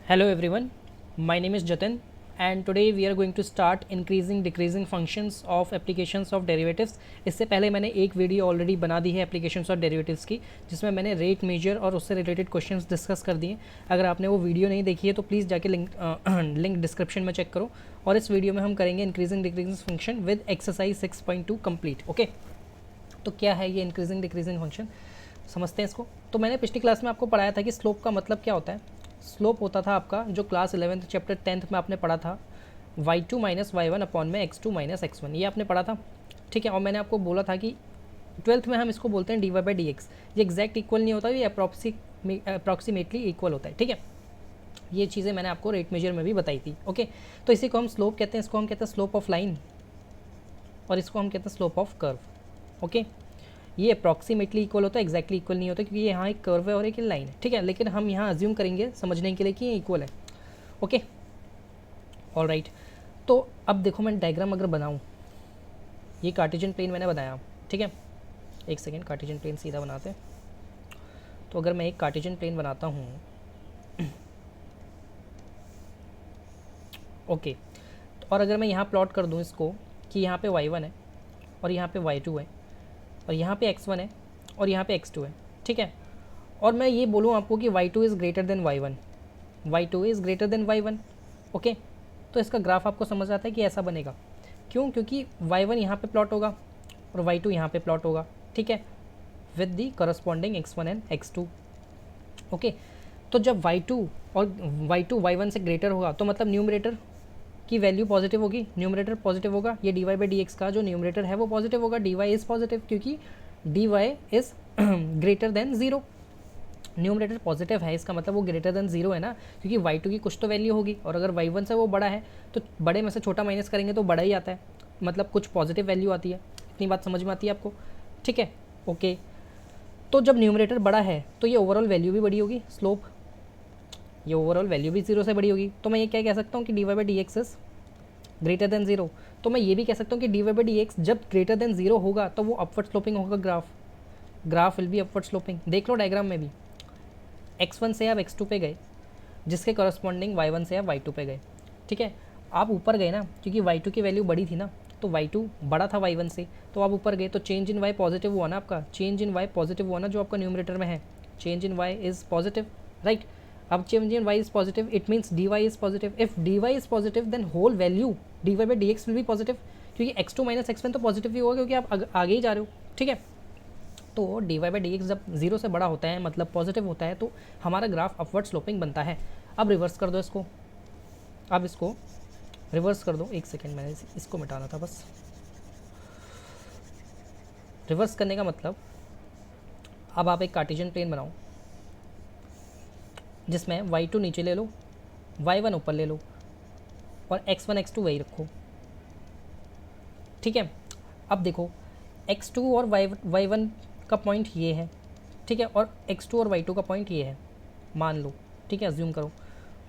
Hello everyone, my name is Jatin and today we are going to start increasing decreasing functions of applications of derivatives। इससे पहले मैंने एक video already बना दी है applications और derivatives की, जिसमें मैंने रेट मेजर और उससे रिलेटेड क्वेश्चंस डिस्कस कर दिए। अगर आपने वो वीडियो नहीं देखी है तो प्लीज़ जाके लिंक डिस्क्रिप्शन में चेक करो। और इस वीडियो में हम करेंगे increasing decreasing function with exercise 6.2 complete. Okay, तो क्या है ये इंक्रीजिंग डिक्रीजिंग फंक्शन, समझते हैं इसको। तो मैंने पिछली क्लास में आपको पढ़ाया था कि स्लोप का मतलब क्या होता है। स्लोप होता था आपका, जो क्लास 11th चैप्टर 10th में आपने पढ़ा था, y2 minus Y one upon में x2 माइनस x1, ये आपने पढ़ा था, ठीक है। और मैंने आपको बोला था कि 12th में हम इसको बोलते हैं dy बाई डी एक्स। ये एग्जैक्ट इक्वल नहीं होता, ये अप्रॉक्सीमेटली इक्वल होता है, ठीक है। ये चीज़ें मैंने आपको रेट मेजर में भी बताई थी। ओके, तो इसी को हम स्लोप कहते हैं, इसको हम कहते हैं स्लोप ऑफ लाइन और इसको हम कहते हैं स्लोप ऑफ कर्व। ओके, ये अप्रॉक्सीमेटली इक्वल होता है, एक्जैक्टली इक्वल नहीं होता, क्योंकि यहाँ एक कर्व है और एक लाइन है, ठीक है। लेकिन हम यहाँ अज्यूम करेंगे समझने के लिए कि ये इक्वल है। Okay, all right. तो अब देखो मैं डायग्राम अगर बनाऊँ, ये कार्टेशियन प्लेन मैंने बनाया, ठीक है। एक सेकेंड, कार्टेशियन प्लेन सीधा बनाते हैं। तो अगर मैं एक कार्टेशियन प्लेन बनाता हूँ, ओके, और अगर मैं यहाँ प्लॉट कर दूँ इसको कि यहाँ पे y1 है और यहाँ पे y2 है और यहाँ पे x1 है और यहाँ पे x2 है, ठीक है। और मैं ये बोलूँ आपको कि y2 is greater then y1, y2 is greater then y1, okay, तो इसका ग्राफ आपको समझ आता है कि ऐसा बनेगा। क्यों? क्योंकि y1 यहाँ पे प्लॉट होगा और y2 यहाँ पे प्लॉट होगा, ठीक है, with the corresponding x1 and x2। Okay, तो जब y2 और y2 y1 से ग्रेटर होगा तो मतलब न्यूमरेटर की वैल्यू पॉजिटिव होगी, न्यूमरेटर पॉजिटिव होगा। ये D Y by D x का जो न्यूमरेटर है वो पॉजिटिव होगा, डी वाई इज़ पॉजिटिव, क्योंकि D Y is greater than zero. Numerator positive है, इसका मतलब वो ग्रेटर देन ज़ीरो है ना, क्योंकि y2 की कुछ तो वैल्यू होगी और अगर y1 से वो बड़ा है तो बड़े में से छोटा माइनस करेंगे तो बड़ा ही आता है, मतलब कुछ पॉजिटिव वैल्यू आती है। इतनी बात समझ में आती है आपको, ठीक है। ओके, तो जब न्यूमरेटर बड़ा है तो ये ओवरऑल वैल्यू भी बड़ी होगी, स्लोप, ये ओवरऑल वैल्यू भी जीरो से बड़ी होगी। तो मैं ये क्या कह सकता हूँ कि D Y by D x is greater than zero. तो मैं ये भी कह सकता हूँ कि D Y by D x जब ग्रेटर देन जीरो होगा तो वो अपवर्ड स्लोपिंग होगा, graph will be upward sloping. देख लो डायग्राम में भी, x1 से आप x2 पे गए, जिसके करस्पॉन्डिंग y1 से आप y2 पे गए, ठीक है। आप ऊपर गए ना, क्योंकि y2 की वैल्यू बड़ी थी ना, तो y2 बड़ा था y1 से, तो आप ऊपर गए तो चेंज इन y पॉजिटिव हुआ ना, आपका चेंज इन y पॉजिटिव हुआ ना, जो आपका न्यूमरेटर में है, change in y is positive, right. अब change in y is positive, it means dy is positive. If dy is positive then whole value dy by D X will be positive, क्योंकि x2 minus x1 तो positive ही होगा, क्योंकि आप आगे ही जा रहे हो, ठीक है। तो dy बाई डी एक्स जब जीरो से बड़ा होता है, मतलब पॉजिटिव होता है, तो हमारा ग्राफ अपवर्ड स्लोपिंग बनता है। अब रिवर्स कर दो इसको, अब इसको रिवर्स कर दो। एक सेकेंड, मैंने इसको मिटाना था बस। रिवर्स करने का मतलब, अब आप एक कार्टेशियन प्लेन बनाओ जिसमें y2 नीचे ले लो, y1 ऊपर ले लो और x1 x2 वही रखो, ठीक है। अब देखो x2 और y1 का पॉइंट ये है, ठीक है, और x2 और y2 का पॉइंट ये है, मान लो, ठीक है, अज्यूम करो।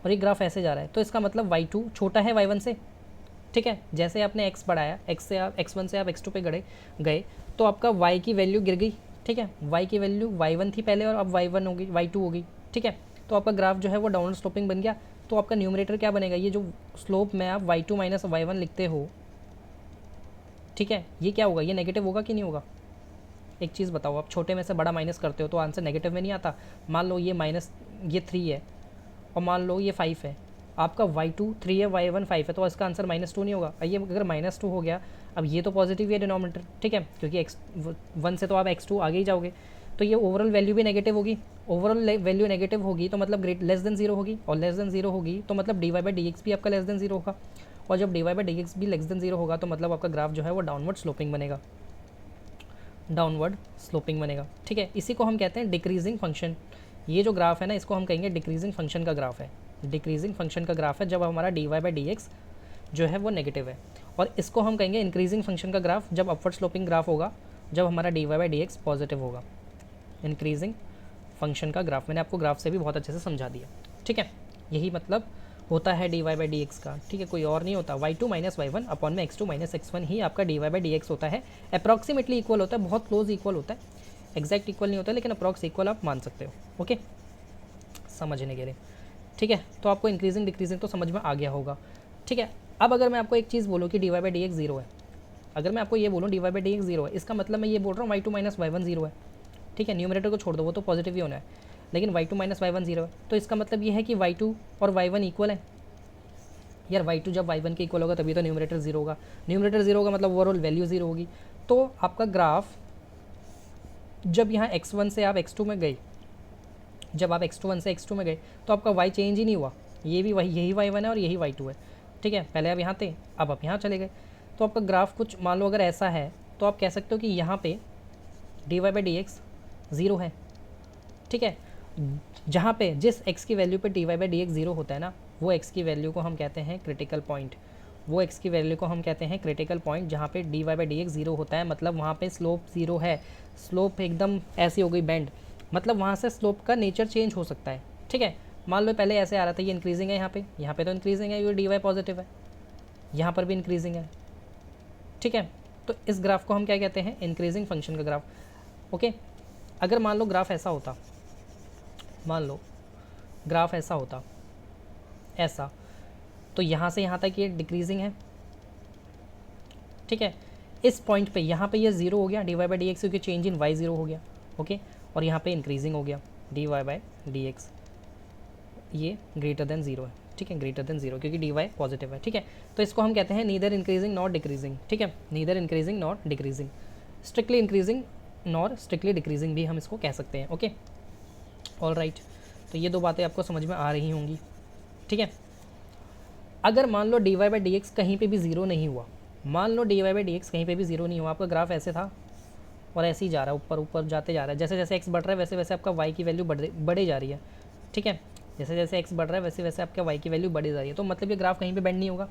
और ये ग्राफ ऐसे जा रहा है, तो इसका मतलब y2 छोटा है y1 से, ठीक है। जैसे आपने x बढ़ाया, x1 से आप x2 पे गए तो आपका y की वैल्यू गिर गई, ठीक है। y की वैल्यू y1 थी पहले और अब y1 होगी, y2 होगी, ठीक है। तो आपका ग्राफ जो है वो डाउनवर्ड स्लोपिंग बन गया। तो आपका न्यूमरेटर क्या बनेगा, ये जो स्लोप में आप y2 माइनस y1 लिखते हो, ठीक है, ये क्या होगा, ये नेगेटिव होगा कि नहीं होगा। एक चीज़ बताओ, आप छोटे में से बड़ा माइनस करते हो तो आंसर नेगेटिव में नहीं आता। मान लो ये माइनस, ये 3 है और मान लो ये 5 है, आपका y2 3 है, y1 5 है, तो इसका आंसर -2 नहीं होगा। ये अगर -2 हो गया, अब ये तो पॉजिटिव है डिनोमिनेटर, ठीक है, क्योंकि x1 से तो आप x2 आगे ही जाओगे, तो ये ओवरऑल वैल्यू भी नेगेटिव होगी। ओवरऑल वैल्यू नेगेटिव होगी तो मतलब लेस देन जीरो होगी, और लेस देन जीरो होगी तो मतलब D Y by D X भी आपका लेस देन जीरो होगा, और जब D Y by D X भी लेस देन जीरो होगा तो मतलब आपका ग्राफ जो है वो डाउनवर्ड स्लोपिंग बनेगा, डाउनवर्ड स्लोपिंग बनेगा, ठीक है। इसी को हम कहते हैं डिक्रीजिंग फंक्शन। ये जो ग्राफ है ना, इसको हम कहेंगे डिक्रीजिंग फंक्शन का ग्राफ है। डिक्रीजिंग फंक्शन का ग्राफ है जब हमारा D Y by D x जो है वो नेगेटिव है, और इसको हम कहेंगे इंक्रीजिंग फंक्शन का ग्राफ जब अपवर्ड स्लोपिंग ग्राफ होगा, जब हमारा D Y by D x positive होगा। इंक्रीजिंग फंक्शन का ग्राफ मैंने आपको ग्राफ से भी बहुत अच्छे से समझा दिया, ठीक है। यही मतलब होता है D Y by D x का, ठीक है, कोई और नहीं होता। y2 minus Y one upon में x2 माइनस x1 ही आपका D Y by D X होता है। अप्रॉक्सीमेटली इक्वल होता है, बहुत क्लोज इक्वल होता है, एग्जैक्ट इक्वल नहीं होता, लेकिन अप्रॉक्स इक्वल आप मान सकते हो। ओके, समझने के लिए ठीक है, तो आपको इंक्रीजिंग डिक्रीजिंग तो समझ में आ गया होगा। ठीक है, अब अगर मैं आपको एक चीज़ बोलूँ कि D Y by D X zero है, अगर मैं आपको ये बोलूँ D Y by D X zero है, इसका मतलब मैं ये बोल रहा हूँ Y two minus Y one zero है। ठीक है, न्यूमरेटर को छोड़ दो, वो तो पॉजिटिव ही होना है, लेकिन Y two minus Y one zero है, तो इसका मतलब ये है कि वाई टू और वाई वन इक्वल है। यार वाई टू जब वाई वन के इक्वल होगा तभी तो न्यूमरेटर जीरो होगा, न्यूमरेटर जीरो होगा मतलब ओवरऑल वैल्यू जीरो होगी। तो आपका ग्राफ जब यहाँ x1 से आप x2 में गए, जब आप x1 से x2 में गए तो आपका y चेंज ही नहीं हुआ, ये भी वही, यही y1 है और यही y2 है। ठीक है, पहले आप यहाँ थे, अब आप यहाँ चले गए, तो आपका ग्राफ कुछ मान लो अगर ऐसा है तो आप कह सकते हो कि यहाँ पे D Y by D x zero है। ठीक है, जहाँ पे जिस x की वैल्यू पे D Y by D x zero होता है ना, वो x की वैल्यू को हम कहते हैं क्रिटिकल पॉइंट, वो x की वैल्यू को हम कहते हैं क्रिटिकल पॉइंट, जहाँ पे D Y by D x zero होता है, मतलब वहाँ पे स्लोप ज़ीरो है, स्लोप एकदम ऐसी हो गई बैंड, मतलब वहाँ से स्लोप का नेचर चेंज हो सकता है। ठीक है, मान लो पहले ऐसे आ रहा था, ये इंक्रीजिंग है, यहाँ पे तो इंक्रीजिंग है, ये डी वाई पॉजिटिव है, यहाँ पर भी इंक्रीजिंग है। ठीक है, तो इस ग्राफ को हम क्या कहते हैं, इंक्रीजिंग फंक्शन का ग्राफ। ओके, अगर मान लो ग्राफ ऐसा होता, मान लो ग्राफ ऐसा होता, ऐसा, तो यहाँ से यहाँ तक ये डिक्रीजिंग है। ठीक है, इस पॉइंट पे यहाँ पे ये ज़ीरो हो गया D Y by D X, क्योंकि चेंज इन वाई ज़ीरो हो गया। ओके, और यहाँ पे इंक्रीजिंग हो गया D Y by D X, ये ग्रेटर देन ज़ीरो है। ठीक है, ग्रेटर देन ज़ीरो, क्योंकि डी वाई पॉजिटिव है। ठीक है, तो इसको हम कहते हैं नीदर इंक्रीजिंग नॉट डिक्रीजिंग। ठीक है, neither increasing not decreasing, strictly increasing nor strictly decreasing भी हम इसको कह सकते हैं। ओके, ऑल राइट, तो ये दो बातें आपको समझ में आ रही होंगी। ठीक है, अगर मान लो D Y by D x कहीं पे भी ज़ीरो नहीं हुआ, मान लो D Y by D x कहीं पे भी ज़ीरो नहीं हुआ, आपका ग्राफ ऐसे था और ऐसे ही जा रहा है, ऊपर ऊपर जाते जा रहा है, जैसे जैसे एक्स बढ़ रहा है वैसे वैसे आपका वाई की वैल्यू बढ़े जा रही है। ठीक है, जैसे जैसे एक्स बढ़ रहा है वैसे वैसे आपका वाई की वैल्यू बढ़ी जा रही है, तो मतलब ये ग्राफ कहीं पे बेंड नहीं होगा,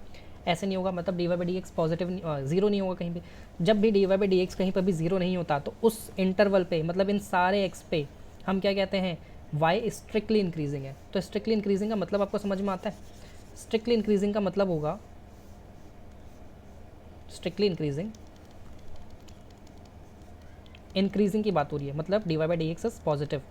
ऐसे नहीं होगा, मतलब D Y by D x positive zero नहीं होगा कहीं पे। जब भी D Y by D x कहीं पर भी ज़ीरो नहीं होता, तो उस इंटरवल पे, मतलब इन सारे एक्स पे हम क्या कहते हैं, वाई स्ट्रिक्टली इंक्रीजिंग है। तो स्ट्रिक्टली इंक्रीजिंग का मतलब आपको समझ में आता है, स्ट्रिक्टली इंक्रीजिंग का मतलब होगा, स्ट्रिक्टली इंक्रीजिंग की बात हो रही है, मतलब D Y by D x is positive,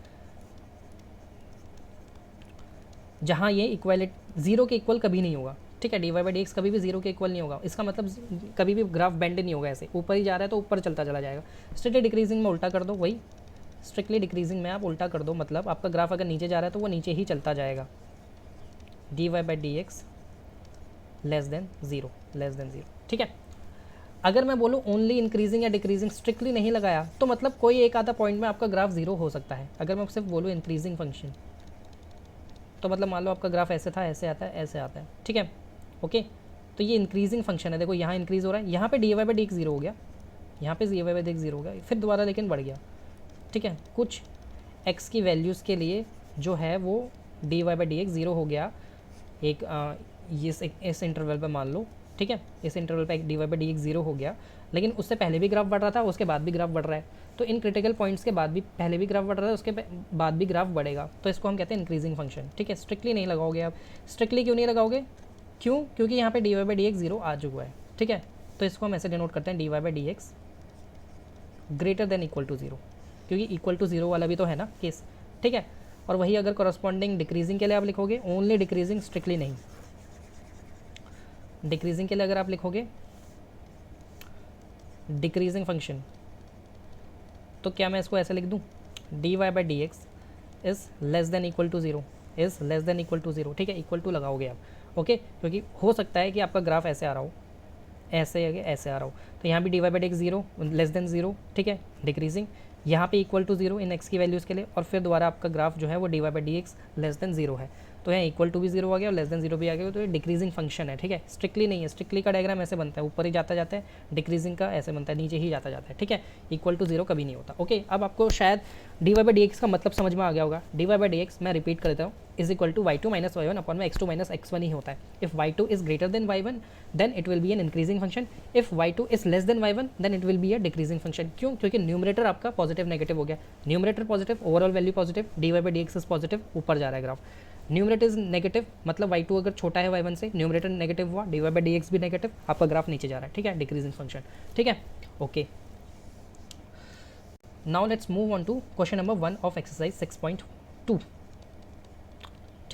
जहाँ ये इक्वल जीरो के इक्वल कभी नहीं होगा। ठीक है, D Y by D X कभी भी जीरो के इक्वल नहीं होगा, इसका मतलब कभी भी ग्राफ बेंड नहीं होगा, ऐसे ऊपर ही जा रहा है तो ऊपर चलता चला जाएगा। स्ट्रिक्टली डिक्रीजिंग में उल्टा कर दो, वही स्ट्रिक्टली डिक्रीजिंग में आप उल्टा कर दो, मतलब आपका ग्राफ अगर नीचे जा रहा है तो वो नीचे ही चलता जाएगा, D Y by D X less than zero, less than zero. ठीक है, अगर मैं बोलूँ ओनली इंक्रीजिंग या डिक्रीजिंग, स्ट्रिक्टली नहीं लगाया, तो मतलब कोई एक आधा पॉइंट में आपका ग्राफ जीरो हो सकता है। अगर मैं सिर्फ बोलूँ इंक्रीजिंग फंक्शन, तो मतलब मान लो आपका ग्राफ ऐसे था, ऐसे आता है, ऐसे आता है। ठीक है, ओके, तो ये इंक्रीजिंग फंक्शन है, देखो यहाँ इंक्रीज़ हो रहा है, यहाँ पे D Y by D x zero हो गया, यहाँ पे D Y by D x zero हो गया, फिर दोबारा लेकिन बढ़ गया। ठीक है, कुछ एक्स की वैल्यूज़ के लिए जो है वो D Y by D x zero हो गया, एक इस इंटरवल पे मान लो। ठीक है, इस इंटरवल पे एक D Y by D x zero हो गया, लेकिन उससे पहले भी ग्राफ बढ़ रहा था, उसके बाद भी ग्राफ बढ़ रहा है, तो इन क्रिटिकल पॉइंट्स के बाद भी पहले भी ग्राफ बढ़ रहा है, उसके बाद भी ग्राफ बढ़ेगा, तो इसको हम कहते हैं इंक्रीजिंग फंक्शन। ठीक है, स्ट्रिक्टली नहीं लगाओगे आप, स्ट्रिक्टली क्यों नहीं लगाओगे, क्यों, क्योंकि यहाँ पे D Y by D x zero आ चुका है। ठीक है, तो इसको हम ऐसे डिनोट करते हैं, D Y by D X greater than equal to zero, क्योंकि इक्वल टू ज़ीरो वाला भी तो है ना केस। ठीक है, और वही अगर कॉरस्पॉन्डिंग डिक्रीजिंग के लिए आप लिखोगे, ओनली डिक्रीजिंग, स्ट्रिक्टली नहीं, डिक्रीजिंग के लिए अगर आप लिखोगे डिक्रीजिंग फंक्शन, तो क्या मैं इसको ऐसे लिख दूँ, D Y by D X is less than equal to zero, is less than equal to zero. ठीक है, इक्वल टू लगाओगे आप। ओके, क्योंकि हो सकता है कि आपका ग्राफ ऐसे आ रहा हो, ऐसे ऐसे आ रहा हो, तो यहाँ भी D Y by D x zero less than zero. ठीक है, डिक्रीजिंग, यहाँ पे equal to zero in X की वैल्यूज़ के लिए, और फिर दोबारा आपका ग्राफ जो है वो D Y by D X less than zero है, तो यहाँ इक्वल टू भी जीरो आ गया और लेस देन जीरो भी आ गया, तो ये डिक्रीजिंग फंक्शन है। ठीक है, स्ट्रिक्टली नहीं है, स्ट्रिक्टली का डायग्राम ऐसे बनता है, ऊपर ही जाता जाता है, डिक्रीजिंग का ऐसे बनता है, नीचे ही जाता जाता है। ठीक है, इक्वल टू जीरो कभी नहीं होता। ओके, अब आपको शायद d Y by D x का मतलब समझ में आ गया होगा। D Y by D x मैं रिपीट कर देता हूँ, is equal to y two minus Y one upon में x two minus x one ही होता है। If y two is greater than y one then it will be an increasing function, if y two is less than y one then it will B a decreasing function. क्यों, क्योंकि numerator आपका positive negative हो गया, numerator positive, overall value positive, D Y by D x is positive, ऊपर जा रहा है graph. Numerator is negative, मतलब वाई टू अगर छोटा है वाई वन से, न्यूमरेटर नेगेटिव हुआ, D Y by D X भी नेगेटिव, आपका ग्राफ नीचे जा रहा है। ठीक है, डिक्रीजिंग फंक्शन। ठीक है, okay, now let's move on to question number 1 of exercise 6.2।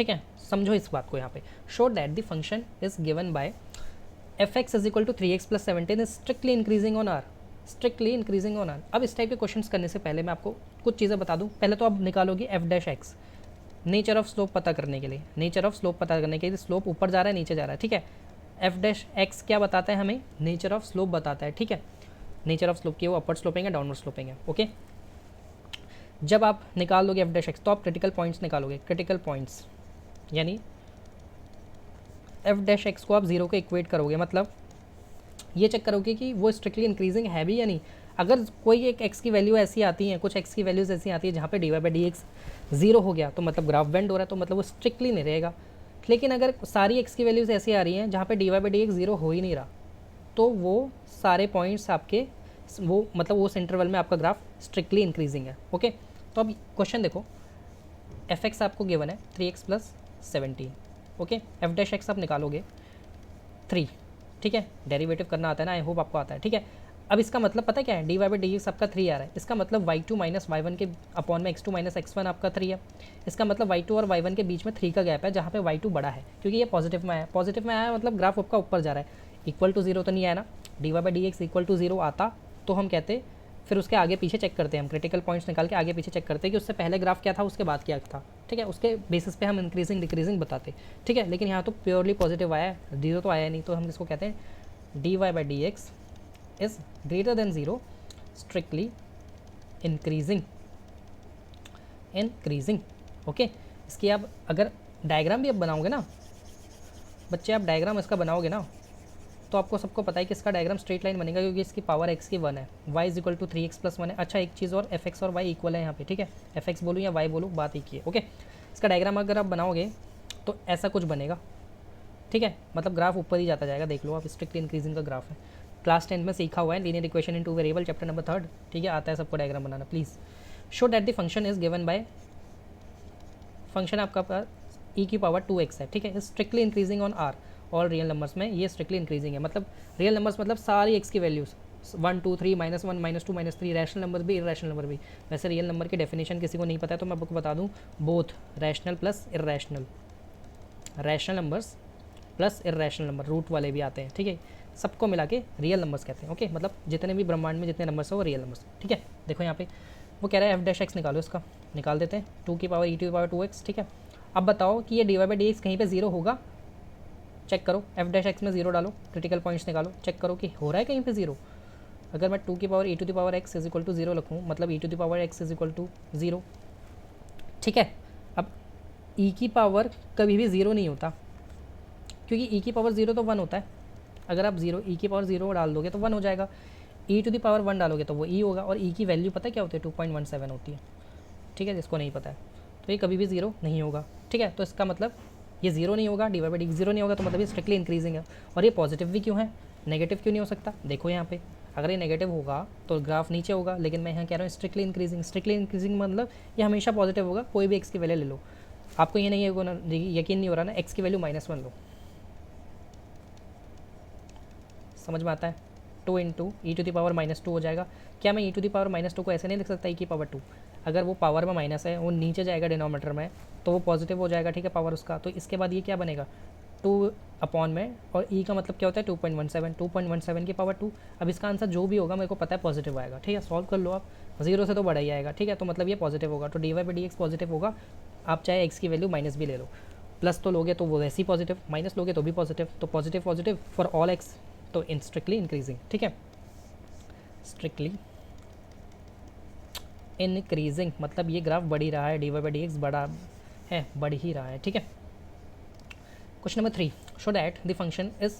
ठीक है, समझो इस बात को यहाँ पे। Show that the function is given by F x is equal to 3x plus 17 is strictly increasing on R, strictly increasing on R. अब इस टाइप के क्वेश्चंस करने से पहले मैं आपको कुछ चीज़ें बता दूँ। पहले तो आप निकालोगे F dash x, nature of slope पता करने के लिए, नेचर ऑफ स्लोप पता करने के लिए, स्लोप ऊपर जा रहा है नीचे जा रहा है, ठीक है। एफ डैश एक्स क्या बताता है हमें, नेचर ऑफ स्लोप बताता है, ठीक है। नेचर ऑफ स्लोप की वो अपर स्लोपिंग है डाउनवर्ड स्लोपिंग है, ओके। जब आप निकाल दोगे एफ डैश एक्स तो आप क्रिटिकल पॉइंट्स निकालोगे, क्रिटिकल पॉइंट्स यानी एफ डैश एक्स को आप जीरो को इक्वेट करोगे, मतलब ये चेक करोगे कि वो स्ट्रिक्टली इंक्रीजिंग है भी या नहीं। अगर कोई एक एक्स की वैल्यू ऐसी आती है, कुछ एक्स की वैल्यूज़ ऐसी आती है जहाँ पे D Y by D X zero हो गया तो मतलब ग्राफ बेंड हो रहा है, तो मतलब वो स्ट्रिक्टली नहीं रहेगा। लेकिन अगर सारी एक्स की वैल्यूज़ ऐसी आ रही हैं जहाँ पे D Y by D X zero हो ही नहीं रहा, तो वो सारे पॉइंट्स आपके वो मतलब उस इंटरवल में आपका ग्राफ स्ट्रिक्टली इंक्रीजिंग है, ओके। तो अब क्वेश्चन देखो, एफ एक्स आपको गिवन है 3x plus 17, okay. F dash x आप निकालोगे 3, ठीक है। डेरिवेटिव करना आता है ना, आई होप आपको आता है, ठीक है। अब इसका मतलब पता क्या है, D Y by D x आपका 3 आ रहा है, इसका मतलब y2 माइनस y1 के अपॉन में x2 माइनस x1 आपका 3 है। इसका मतलब y2 और y1 के बीच में 3 का गैप है, जहाँ पे y2 बड़ा है क्योंकि ये पॉजिटिव में आया, पॉजिटिव में आया मतलब ग्राफ आपका ऊपर जा रहा है। इक्वल टू जीरो तो नहीं आया ना, D Y by D X equal to zero आता तो हम कहते, फिर उसके आगे पीछे चेक करते हैं, हम क्रिटिकल पॉइंट्स निकाल के आगे पीछे चेक करते हैं कि उससे पहले ग्राफ क्या था, उसके बाद क्या था, ठीक है। उसके बेसिस पे हम इंक्रीजिंग डिक्रीजिंग बताते, ठीक है। लेकिन यहाँ तो प्योरली पॉजिटिव आया है, जीरो तो आया नहीं, तो हम इसको कहते हैं D Y by D x is greater than zero, strictly increasing, increasing, okay. इसकी आप अगर डायग्राम भी अब बनाओगे ना बच्चे, आप डायग्राम इसका बनाओगे ना तो आपको सबको पता है कि इसका डायग्राम स्ट्रेट लाइन बनेगा क्योंकि इसकी पावर x की 1 है, y is equal to 3x plus 1 है। अच्छा एक चीज़ और, एफ एक्स और y इक्वल है यहाँ पे, ठीक है। एफ एक्स बोलूँ या y बोलूँ बात एक ही है, ओके। इसका डायग्राम अगर आप बनाओगे तो ऐसा कुछ बनेगा, ठीक है। मतलब ग्राफ ऊपर ही जाता जाएगा, देख लो आप, स्ट्रिक्टली इंक्रीजिंग का ग्राफ है। क्लास 10 में सीखा हुआ है, linear equation in two variable chapter number 3, ठीक है। आता है सबको डायग्राम बनाना, please. Show that the function is given by, function आपका ई की पावर 2x है, ठीक है। Strictly increasing on R, all real numbers में ये स्ट्रिक्टली इंक्रीजिंग है। मतलब रियल नंबर्स मतलब सारी एक्स की वैल्यूज़ 1 2 3 -1 -2 -3, रैशनल नंबर भी इरेशनल नंबर भी। वैसे रियल नंबर की डेफिनेशन किसी को नहीं पता है तो मैं आपको बता दूं, both rational plus irrational, rational numbers plus irrational number, root वाले भी आते हैं, ठीक है। सबको मिला के रियल नंबर्स कहते हैं, ओके। मतलब जितने भी ब्रह्मांड में जितने नंबर्स हैं वो रियल नंबर्स, ठीक है। देखो यहाँ पे वो कह रहा है एफ डैश एक्स निकालो, इसका निकाल देते हैं, 2 की पावर e टू की पावर 2x, ठीक है। अब बताओ कि ये D Y by D x कहीं पे जीरो होगा, चेक करो। एफ डैश एक्स में जीरो डालो, क्रिटिकल पॉइंट्स निकालो, चेक करो कि हो रहा है कहीं पे जीरो। अगर मैं 2 की power e to the power x is equal to zero रखूँ, मतलब e to the power x is equal to zero, ठीक है। अब e की पावर कभी भी ज़ीरो नहीं होता क्योंकि e की पावर ज़ीरो तो 1 होता है। अगर आप जीरो e की पावर ज़ीरो डाल दोगे तो 1 हो जाएगा, e टू द पावर 1 डालोगे तो वो e होगा, और e की वैल्यू पता है क्या होती है, 2.17 होती है, ठीक है। जिसको नहीं पता है तो ये कभी भी ज़ीरो नहीं होगा, ठीक है। तो इसका मतलब ये जीरो नहीं होगा, D Y by d zero नहीं होगा, तो मतलब ये स्ट्रिक्टली इंक्रीजिंग है। और ये पॉजिटिव भी क्यों है, नेगेटिव क्यों नहीं हो सकता, देखो यहाँ पे अगर ये नेगेटिव होगा तो ग्राफ नीचे होगा, लेकिन मैं यहाँ कह रहा हूँ स्ट्रिक्टली इंक्रीजिंग। स्ट्रिक्टली इंक्रीजिंग मतलब ये हमेशा पॉजिटिव होगा, कोई भी एक्स की वैल्यू ले लो। आपको ये नहीं है, यकीन नहीं हो रहा ना, एक्स की वैल्यू -1 लो, समझ में आता है। 2 into e to the power -2 हो जाएगा। क्या मैं ई टू द पावर -2 को ऐसे नहीं लिख सकता ई की पावर 2, अगर वो पावर में माइनस है वो नीचे जाएगा डिनोमीटर में तो वो पॉजिटिव हो जाएगा, ठीक है, पावर उसका। तो इसके बाद ये क्या बनेगा, 2 अपॉन में, और ई का मतलब क्या होता है 2.17, 2.17 की पावर 2। अब इसका आंसर जो भी होगा मेरे को पता है पॉजिटिव आएगा, ठीक है। सॉल्व कर लो आप, जीरो से तो बड़ा ही आएगा, ठीक है। तो मतलब ये पॉजिटिव होगा, तो d Y by D x positive होगा। आप चाहे एक्स की वैल्यू माइनस भी ले लो, प्लस तो लोगे तो वो वैसे ही पॉजिटिव, माइनस लोगे तो भी पॉजिटिव, तो positive positive for all x, तो इन स्ट्रिक्टली इंक्रीजिंग, ठीक है। स्ट्रिक्टली इंक्रीजिंग मतलब ये ग्राफ बढ़ ही रहा है, D Y by D x बड़ा है, बढ़ ही रहा है, ठीक है। Question number 3, show that the function is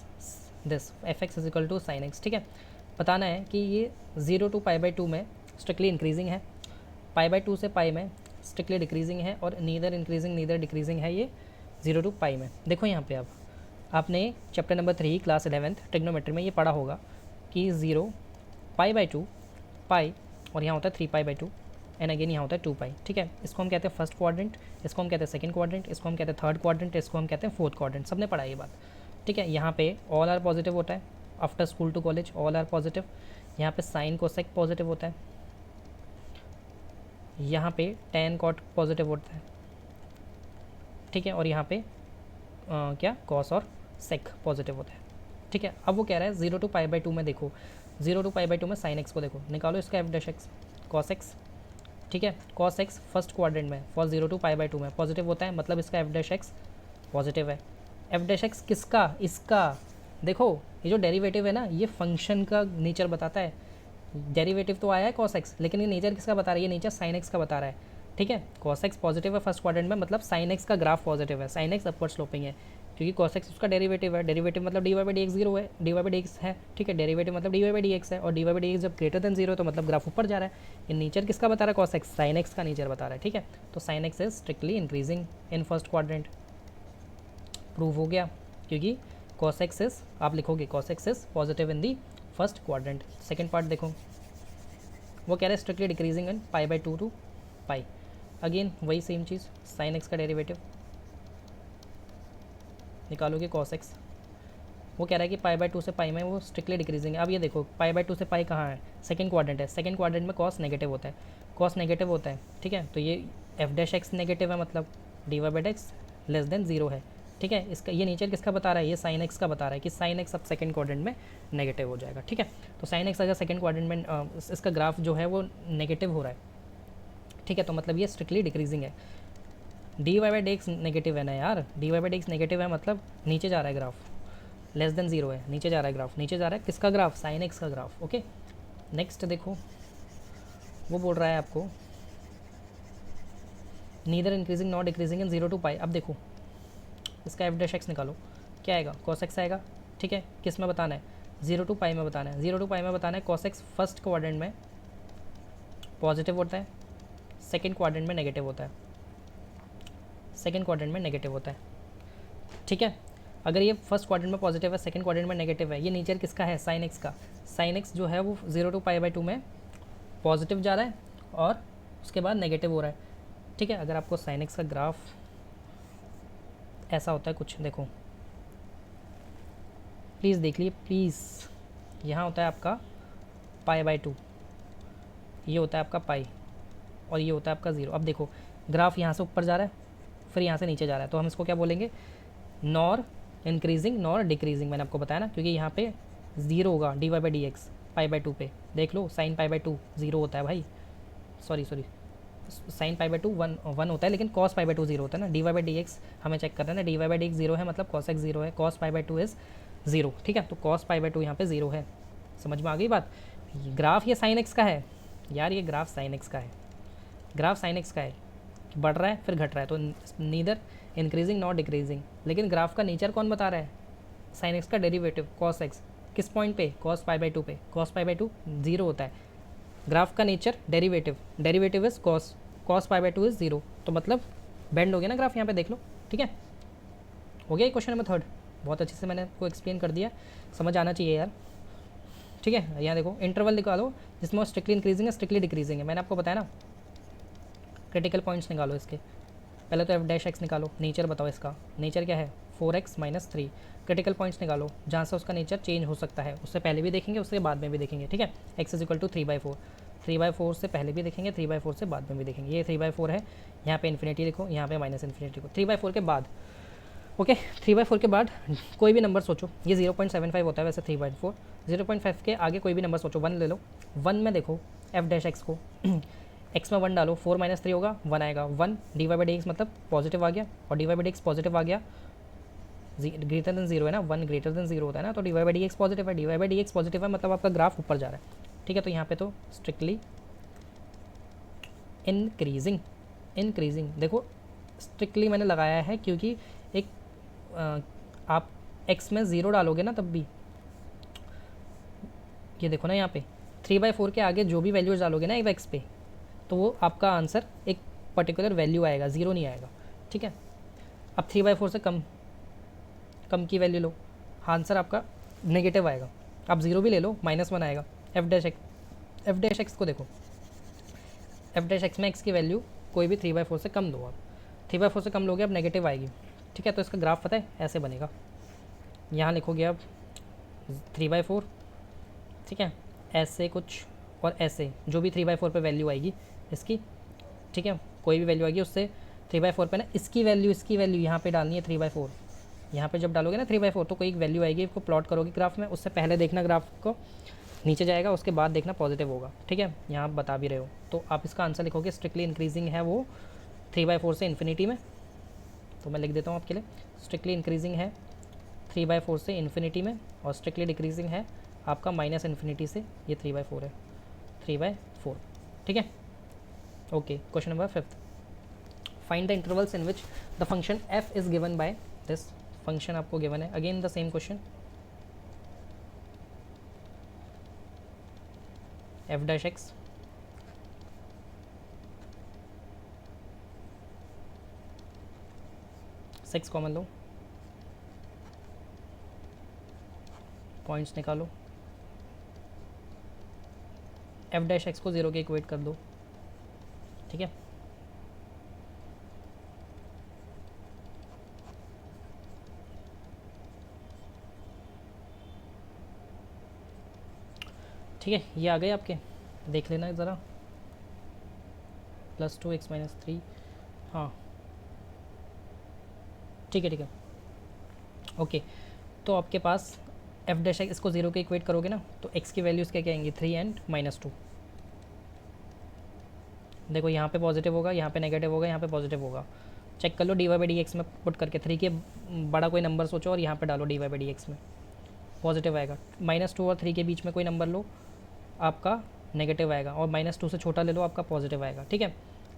this f x is equal to sine x, ठीक है। बताना है कि ये 0 टू π/2 में स्ट्रिक्टली इंक्रीजिंग है, π/2 से पाई में स्ट्रिक्टली डिक्रीजिंग है, और नीदर इंक्रीजिंग नीदर डिक्रीजिंग है ये 0 टू पाई में। देखो यहाँ पे आपने chapter number 3 class 11th trigonometry में ये पढ़ा होगा कि 0 π/2 पाई, और यहाँ होता है 3π/2, एंड अगेन यहाँ होता है 2π, ठीक है। इसको हम कहते हैं फर्स्ट क्वाड्रेंट, इसको हम कहते हैं सेकंड क्वाड्रेंट, इसको हम कहते हैं थर्ड क्वाड्रेंट, इसको हम कहते हैं फोर्थ क्वाड्रेंट। सबने पढ़ा ये बात, ठीक है। यहाँ पे ऑल आर पॉजिटिव होता है, after school to college all are positive. यहाँ पे साइन कोसेक पॉजिटिव होता है, यहाँ पे tan कॉट पॉजिटिव होता है, ठीक है, और यहाँ पे क्या कॉस और सेक पॉजिटिव होता है, ठीक है। अब वो कह रहा है 0 to π/2 में देखो, 0 to π/2 में साइन एक्स को देखो, निकालो इसका F dash x cos x, ठीक है। कॉस एक्स फर्स्ट क्वाड्रेंट में फॉर 0 to π/2 में पॉजिटिव होता है, मतलब इसका एफ डैश एक्स पॉजिटिव है। एफ डैश एक्स किसका, इसका। देखो ये जो डेरिवेटिव है ना, ये फंक्शन का नेचर बताता है। डेरिवेटिव तो आया है कॉस एक्स, लेकिन ये नेचर किसका बता रहा है, ये नेचर साइन एक्स का बता रहा है, ठीक है। कॉस एक्स पॉजिटिव है फर्स्ट क्वाड्रेंट में, मतलब साइन एक्स का ग्राफ पॉजिटिव है, साइन एक्स अपवर्ड स्लोपिंग है, क्योंकि cos x उसका डेरिवेटिव है। डेरिवेटिव मतलब dy/dx 0 है, dy/dx है, ठीक है। डेरिवेटिव मतलब dy/dx है, और dy/dx जब ग्रेटर देन 0 तो मतलब ग्राफ ऊपर जा रहा है। ये नेचर किसका बता रहा है, cos x, sin x का नेचर बता रहा है, ठीक है। तो sin x is strictly increasing in first quadrant, prove हो गया, क्योंकि cos x इज, आप लिखोगे cos x is positive in the first quadrant. Second part देखो, वो कह रहे हैं strictly decreasing in π/2 to π। Again वही सेम चीज़, sin x का डेरिवेटिव निकालोगे cos x, वो कह रहा है कि π/2 से पाई में वो स्ट्रिक्टली डिक्रीजिंग है। अब ये देखो π/2 से पाई कहाँ है, सेकंड क्वाड्रेंट है, सेकंड क्वाड्रेंट में cos नेगेटिव होता है, cos नेगेटिव होता है, ठीक है। तो ये एफ डैश एक्स नेगेटिव है, मतलब dy/x लेस देन 0 है, ठीक है। इसका ये नेचर किसका बता रहा है, ये साइन एक्स का बता रहा है कि साइन एक्स अब सेकंड क्वाड्रेंट में नेगेटिव हो जाएगा, ठीक है। तो साइन एक्स अगर सेकंड क्वाड्रेंट में इसका ग्राफ जो है वो नेगेटिव हो रहा है, ठीक है, तो मतलब ये स्ट्रिक्टली डिक्रीजिंग है। dy/dx नेगेटिव है ना यार, dy/dx नेगेटिव है, मतलब नीचे जा रहा है ग्राफ, लेस देन 0 है, नीचे जा रहा है ग्राफ, नीचे जा रहा है किसका ग्राफ, साइन एक्स का ग्राफ, ओके। नेक्स्ट देखो, वो बोल रहा है आपको neither increasing not decreasing in 0 to π। अब देखो इसका एफ डैश एक्स निकालो, क्या आएगा, cos x आएगा, ठीक है। किस में बताना है, 0 to π में बताना है, 0 to π में बताना है। cos x फर्स्ट क्वाड्रेंट में पॉजिटिव होता है, सेकेंड क्वाड्रेंट में नेगेटिव होता है, सेकेंड क्वाड्रेंट में नेगेटिव होता है, ठीक है। अगर ये फर्स्ट क्वाड्रेंट में पॉजिटिव है, सेकंड क्वाड्रेंट में नेगेटिव है, ये नेचर किसका है, साइन एक्स का। साइन एक्स जो है वो 0 to π/2 में पॉजिटिव जा रहा है और उसके बाद नेगेटिव हो रहा है, ठीक है। अगर आपको साइन एक्स का ग्राफ ऐसा होता है कुछ, देखो प्लीज़ देख लीजिए प्लीज़, यहाँ होता है आपका π/2, ये होता है आपका पाई, और ये होता है आपका 0। अब देखो ग्राफ यहाँ से ऊपर जा रहा है, फिर यहाँ से नीचे जा रहा है, तो हम इसको क्या बोलेंगे, नॉर इंक्रीजिंग नॉर डिक्रीजिंग। मैंने आपको बताया ना, क्योंकि यहाँ पे 0 होगा dy/dx π/2 पे, देख लो साइन π/2 0 होता है भाई, सॉरी साइन π/2 1 होता है, लेकिन cos π/2 0 होता है ना। dy/dx हमें चेक करना है ना, dy/dx 0 है, मतलब cos x 0 है, cos π/2 इज़ 0, ठीक है। तो cos π/2 यहाँ पे 0 है, समझ में आ गई बात। ग्राफ ये साइन एक्स का है यार, ये ग्राफ साइन एक्स का है, ग्राफ साइन एक्स का है, बढ़ रहा है फिर घट रहा है, तो नीदर इंक्रीजिंग नॉट डिक्रीजिंग। लेकिन ग्राफ का नेचर कौन बता रहा है, साइन एक्स का डेरिवेटिव cos x, किस पॉइंट पे, cos π/2 पे, cos π/2 0 होता है। ग्राफ का nature derivative is cos π/2 is 0, तो मतलब बेंड हो गया ना ग्राफ, यहाँ पे देख लो, ठीक है। हो गया क्वेश्चन नंबर 3, बहुत अच्छे से मैंने आपको एक्सप्लेन कर दिया, समझ आना चाहिए यार, ठीक है। यहाँ देखो इंटरवल निकालो जिसमें वो स्ट्रिक्टली इंक्रीजिंग है, स्ट्रिक्टली डिक्रीजिंग है, मैंने आपको बताया ना। क्रिटिकल पॉइंट्स निकालो इसके, पहले तो एफ डैश एक्स निकालो, नेचर बताओ इसका, नेचर क्या है 4x - 3। क्रिटिकल पॉइंट्स निकालो जहाँ से उसका नेचर चेंज हो सकता है, उससे पहले भी देखेंगे, उससे बाद में भी देखेंगे, ठीक है। x = 3/4, 3/4 से पहले भी देखेंगे, 3/4 से बाद में भी देखेंगे। ये 3/4 है, यहाँ पे इन्फिनिटी लिखो, यहाँ पे -∞ लिखो, 3/4 के बाद, ओके। 3/4 के बाद कोई भी नंबर सोचो, ये 0.75 होता है वैसे 3/4, 0.5 के आगे कोई भी नंबर सोचो, 1 ले लो। 1 में देखो एफ डैश एक्स को x में 1 डालो, 4 - 3 होगा, 1 आएगा, 1 dy/dx मतलब पॉजिटिव आ गया, और dy/dx पॉजिटिव आ गया, ग्रेटर देन 0 है ना, 1 ग्रेटर देन 0 होता है ना, तो dy/dx पॉजिटिव है, dy/dx पॉजिटिव है मतलब आपका ग्राफ ऊपर जा रहा है, ठीक है। तो यहाँ पे तो स्ट्रिक्टली इंक्रीजिंग देखो, स्ट्रिक्टली मैंने लगाया है क्योंकि एक आप x में 0 डालोगे ना, तब भी ये देखो ना, यहाँ पे 3/4 के आगे जो भी वैल्यूज डालोगे ना x पे, तो वो आपका आंसर एक पर्टिकुलर वैल्यू आएगा, 0 नहीं आएगा, ठीक है। अब 3/4 से कम की वैल्यू लो, आंसर आपका नेगेटिव आएगा। आप 0 भी ले लो, -1 आएगा। एफ डैश एक्स को देखो, एफ डैश एक्स में एक्स की वैल्यू कोई भी 3/4 से कम दो, आप 3/4 से कम लोगे अब नेगेटिव आएगी, ठीक है। तो इसका ग्राफ पता है ऐसे बनेगा, यहाँ लिखोगे अब 3/4, ठीक है, ऐसे कुछ, और ऐसे जो भी 3/4 पे वैल्यू आएगी इसकी, ठीक है, कोई भी वैल्यू आएगी उससे 3/4 पे ना इसकी वैल्यू यहाँ पे डालनी है 3/4। यहाँ पे जब डालोगे ना 3/4 तो कोई एक वैल्यू आएगी, इसको प्लॉट करोगे ग्राफ में, उससे पहले देखना ग्राफ को नीचे जाएगा, उसके बाद देखना पॉजिटिव होगा, ठीक है। यहाँ आप बता भी रहे हो तो आप इसका आंसर लिखोगे स्ट्रिक्टली इंक्रीजिंग है वो 3/4 से इन्फिनिटी में। तो मैं लिख देता हूँ आपके लिए, स्ट्रिक्टली इंक्रीजिंग है 3/4 से इन्फिनिटी में, और स्ट्रिक्टली डिक्रीजिंग है आपका माइनस इन्फिनिटी से, ये 3/4 है, 3/4, ठीक है। Okay, question number 5, find the intervals in which the function f is given by this. Function आपको गिवन है, again the same question, f dash x, six common low, points निकालो, f डैश एक्स को 0 के equate कर दो, ठीक है। ठीक है, ये आ गए आपके, देख लेना ज़रा, +2x - 3, हाँ ठीक है ठीक है। ओके, तो आपके पास f डैश एक्स, इसको 0 के इक्वेट करोगे ना तो x की वैल्यूज़ क्या क्या आएंगी, 3 एंड -2। देखो यहाँ पे पॉजिटिव होगा, यहाँ पे नेगेटिव होगा, यहाँ पे पॉजिटिव होगा, चेक कर लो dy/dx में पुट करके, 3 के बड़ा कोई नंबर सोचो और यहाँ पे डालो dy/dx में, पॉजिटिव आएगा। -2 और 3 के बीच में कोई नंबर लो, आपका नेगेटिव आएगा, और -2 से छोटा ले लो, आपका पॉजिटिव आएगा, ठीक है।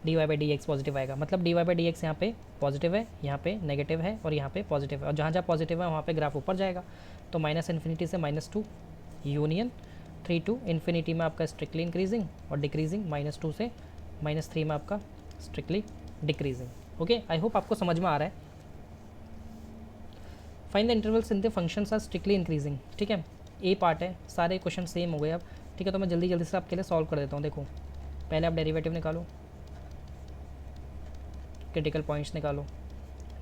dy/dx पॉजिटिव आएगा, मतलब dy/dx यहाँ पे पॉजिटिव है, यहाँ पे नेगेटिव है, और यहाँ पे पॉजिटिव है, और जहाँ जहाँ पॉजिटिव है वहाँ पे ग्राफ ऊपर जाएगा। तो -इन्फिनिटी से -2 यूनियन 3 to इन्फिनिटी में आपका स्ट्रिक्टली इंक्रीजिंग, और डिक्रीजिंग -2 से -3 में आपका strictly decreasing. Okay, I hope आपको समझ में आ रहा है। Find the intervals in the functions are strictly increasing, ठीक है। ए पार्ट है, सारे क्वेश्चन सेम हो गए अब, ठीक है। तो मैं जल्दी जल्दी से आपके लिए सॉल्व कर देता हूँ। देखो, पहले आप डेरिवेटिव निकालो, क्रिटिकल पॉइंट्स निकालो,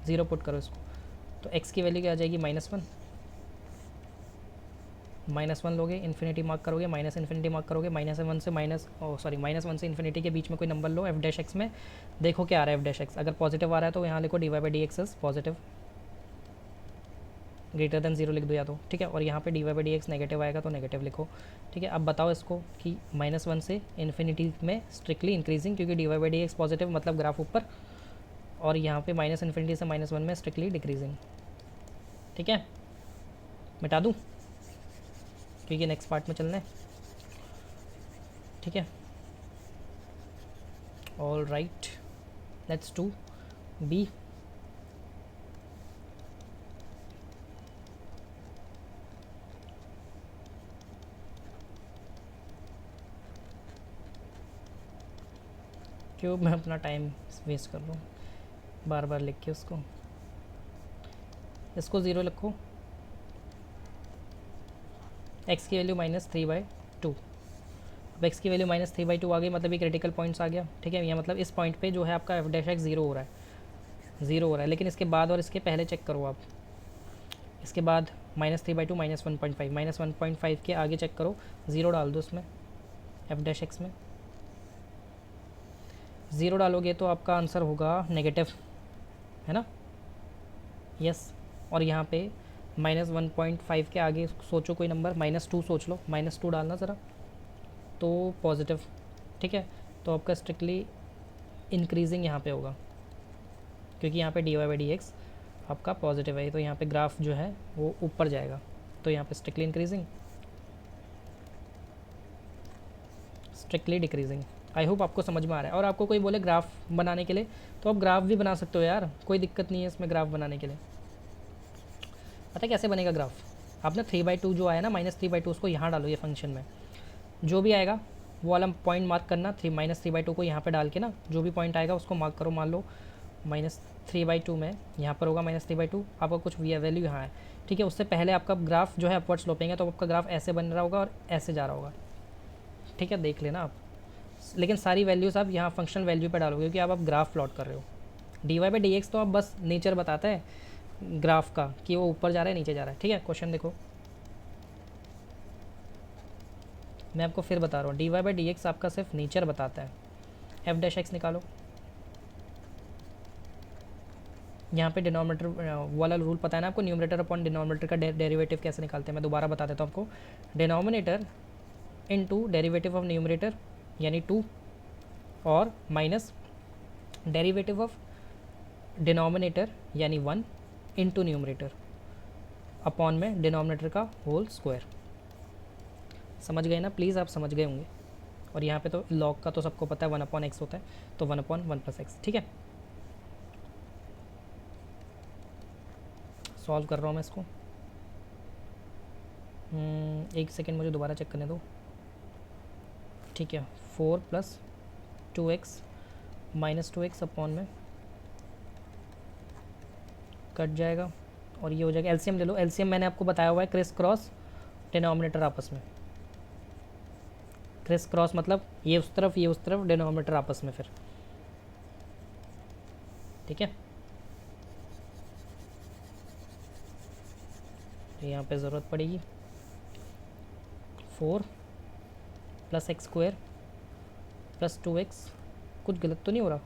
0 पुट करो इसको, तो x की वैल्यू क्या आ जाएगी, -1, -1 लोगे, इन्फिनिटी मार्क करोगे, माइनस इन्फिनिटी मार्क करोगे, -1 से -1 से इन्फिनिटी के बीच में कोई नंबर लो, f डैश एक्स में देखो क्या आ रहा है, f डैश एक्स अगर पॉजिटिव आ रहा है तो यहाँ लिखो dy/dx is positive, greater than 0 लिख दो या तो, ठीक है। और यहाँ पे dy/dx नेगेटिव आएगा तो नेगेटिव लिखो, ठीक है। अब बताओ इसको कि -1 से इन्फिनिटी में स्ट्रिक्टली इंक्रीजिंग, क्योंकि dy/dx पॉजिटिव मतलब ग्राफ ऊपर, और यहाँ पे -इन्फिनिटी से -1 में स्ट्रिक्टली डिक्रीजिंग, ठीक है। मिटा दूँ क्योंकि नेक्स्ट पार्ट में चलना है, ठीक है। All right, let's do B. क्यों मैं अपना टाइम वेस्ट कर लूँ बार बार लिख के उसको, इसको 0 लिखो, x की वैल्यू -3/2। अब x की वैल्यू -3/2 आ गई, मतलब ये क्रिटिकल पॉइंट्स आ गया, ठीक है। यह मतलब इस पॉइंट पे जो है आपका f डैश एक्स 0 हो रहा है, 0 हो रहा है, लेकिन इसके बाद और इसके पहले चेक करो आप, इसके बाद -3/2 -1.5, -1.5 के आगे चेक करो, 0 डाल दो उसमें, f डैश एक्स में 0 डालोगे तो आपका आंसर होगा नेगेटिव, है ना, यस। और यहाँ पे -1.5 के आगे सोचो कोई नंबर, -2 सोच लो, -2 डालना ज़रा, तो पॉजिटिव, ठीक है। तो आपका स्ट्रिक्टली इंक्रीजिंग यहाँ पे होगा, क्योंकि यहाँ पे dy/dx आपका पॉजिटिव है, तो यहाँ पे ग्राफ जो है वो ऊपर जाएगा, तो यहाँ पे स्ट्रिक्टली इंक्रीजिंग, स्ट्रिक्टली डिक्रीजिंग। आई होप आपको समझ में आ रहा है। और आपको कोई बोले ग्राफ बनाने के लिए, तो आप ग्राफ भी बना सकते हो यार, कोई दिक्कत नहीं है इसमें ग्राफ बनाने के लिए। पता है कैसे बनेगा ग्राफ, आपने 3/2 जो आया ना, -3/2 उसको यहाँ डालो, ये फंक्शन में जो भी आएगा वो वाला पॉइंट मार्क करना, -3/2 को यहाँ पे डाल के ना, जो भी पॉइंट आएगा उसको मार्क करो। मान लो -3/2 में यहाँ पर होगा -3/2, आपका कुछ वैल्यू यहाँ है, ठीक है। उससे पहले आपका ग्राफ जो है अपवर्ड स्लोपिंग है, तो आपका ग्राफ ऐसे बन रहा होगा और ऐसे जा रहा होगा, ठीक है, देख लेना आप। लेकिन सारी वैल्यूज़ आप यहाँ फंक्शनल वैल्यू पे डालोगे, क्योंकि आप ग्राफ प्लॉट कर रहे हो। dy/dx तो आप बस नेचर बताता है ग्राफ का कि वो ऊपर जा रहा है नीचे जा रहा है, ठीक है। क्वेश्चन देखो, मैं आपको फिर बता रहा हूँ, dy/dx आपका सिर्फ नेचर बताता है। f डैश एक्स निकालो, यहाँ पे डिनोमिनेटर वाला रूल पता है ना आपको, न्यूमरेटर अपॉन डिनोमिनेटर का डेरिवेटिव कैसे निकालते हैं, मैं दोबारा बता देता हूँ आपको। Denominator into derivative of numerator यानी 2 और माइनस डेरिवेटिव ऑफ डिनोमिनेटर यानी 1 इनटू न्यूमरेटर अपॉन में डिनोमिनेटर का होल स्क्वायर। समझ गए ना, प्लीज़ आप समझ गए होंगे। और यहाँ पे तो लॉग का तो सबको पता है 1/x होता है, तो 1/1 + x। ठीक है, सॉल्व कर रहा हूँ मैं इसको। एक सेकेंड मुझे दोबारा चेक करने दो। ठीक है, 4 + 2x - 2x अपॉन में कट जाएगा और ये हो जाएगा। एलसीएम ले लो। एलसीएम मैंने आपको बताया हुआ है क्रिस क्रॉस डिनोमिनेटर आपस में। क्रिस क्रॉस मतलब ये उस तरफ ये उस तरफ, डिनोमिनेटर आपस में फिर। ठीक है, तो यहाँ पे ज़रूरत पड़ेगी 4 + x² + 2x। कुछ गलत तो नहीं हो रहा?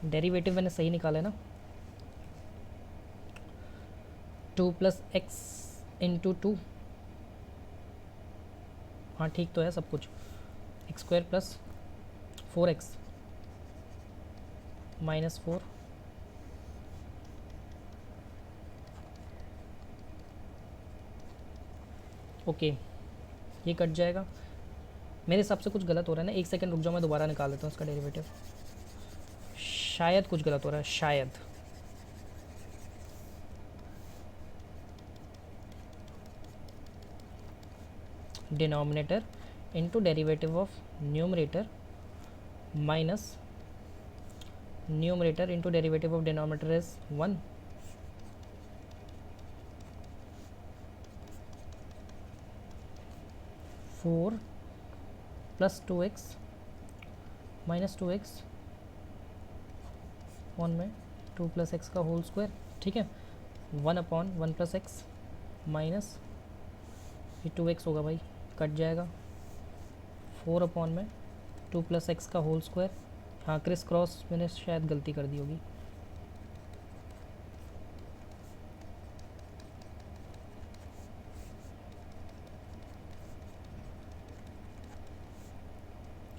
डेरिवेटिव मैंने सही निकाला है ना। 2 + x × 2, हाँ ठीक तो है सब कुछ। x² + 4x - 4 ओके, ये कट जाएगा। मेरे हिसाब से कुछ गलत हो रहा है ना, एक सेकंड रुक जाओ, मैं दोबारा निकाल लेता हूँ इसका डेरिवेटिव। शायद कुछ गलत हो रहा है, शायद। Denominator into derivative of numerator minus numerator into derivative of denominator is 1। Four + 2x - 2x on में 2 + x का होल स्क्वायर। ठीक है, 1/1 + x माइनस ये 2x होगा भाई, कट जाएगा। 4 में 2 + x का होल स्क्वायर। हाँ, क्रिस क्रॉस मैंने शायद गलती कर दी होगी।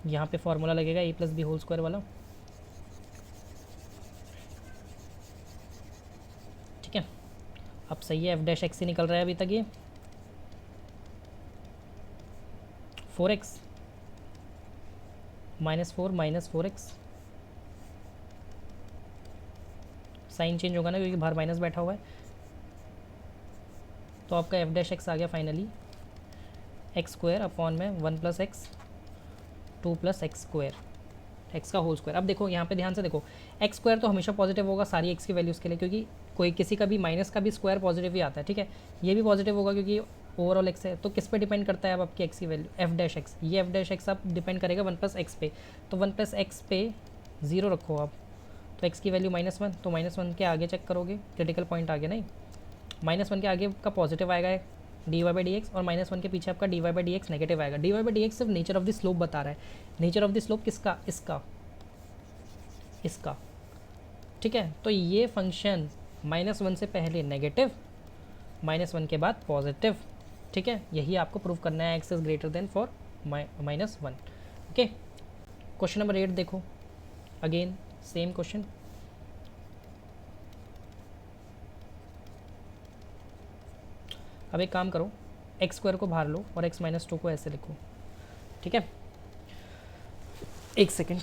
यहाँ पे फॉर्मूला लगेगा a + b होल स्क्वायर वाला। ठीक है, अब सही है, f' से निकल रहा है अभी तक ये। 4x -4 - 4x, साइन चेंज होगा ना क्योंकि बाहर माइनस बैठा हुआ है, तो आपका f' आ गया फाइनली x² अपॉन में 1 + x 2 + x², x का होल स्क्वायर। अब देखो यहाँ पे ध्यान से देखो, x² तो हमेशा पॉजिटिव होगा सारी x की वैल्यूज़ के लिए, क्योंकि कोई किसी का भी माइनस का भी स्क्वायर पॉजिटिव ही आता है। ठीक है, ये भी पॉजिटिव होगा क्योंकि ओवरऑल x है। तो किस पे डिपेंड करता है अब आपकी x की वैल्यू? f'। ये f' अब डिपेंड करेगा 1 + x पे, तो 1 + x पे 0 रखो आप, तो x की वैल्यू -1, तो -1 के आगे चेक करोगे, क्रिटिकल पॉइंट आ गया नहीं। -1 के आगे का पॉजिटिव आएगा dy/dx, और -1 के पीछे आपका dy/dx नेगेटिव आएगा। dy/dx सिर्फ नेचर ऑफ द स्लोप बता रहा है। नेचर ऑफ द स्लोप किसका? इसका। ठीक है, तो ये फंक्शन -1 से पहले नेगेटिव, -1 के बाद पॉजिटिव। ठीक है, यही आपको प्रूव करना है, x is greater then for -1। Okay, question number 8 देखो, अगेन सेम क्वेश्चन। अब एक काम करो, x² को बाहर लो और x - 2 को ऐसे लिखो। ठीक है, एक सेकेंड।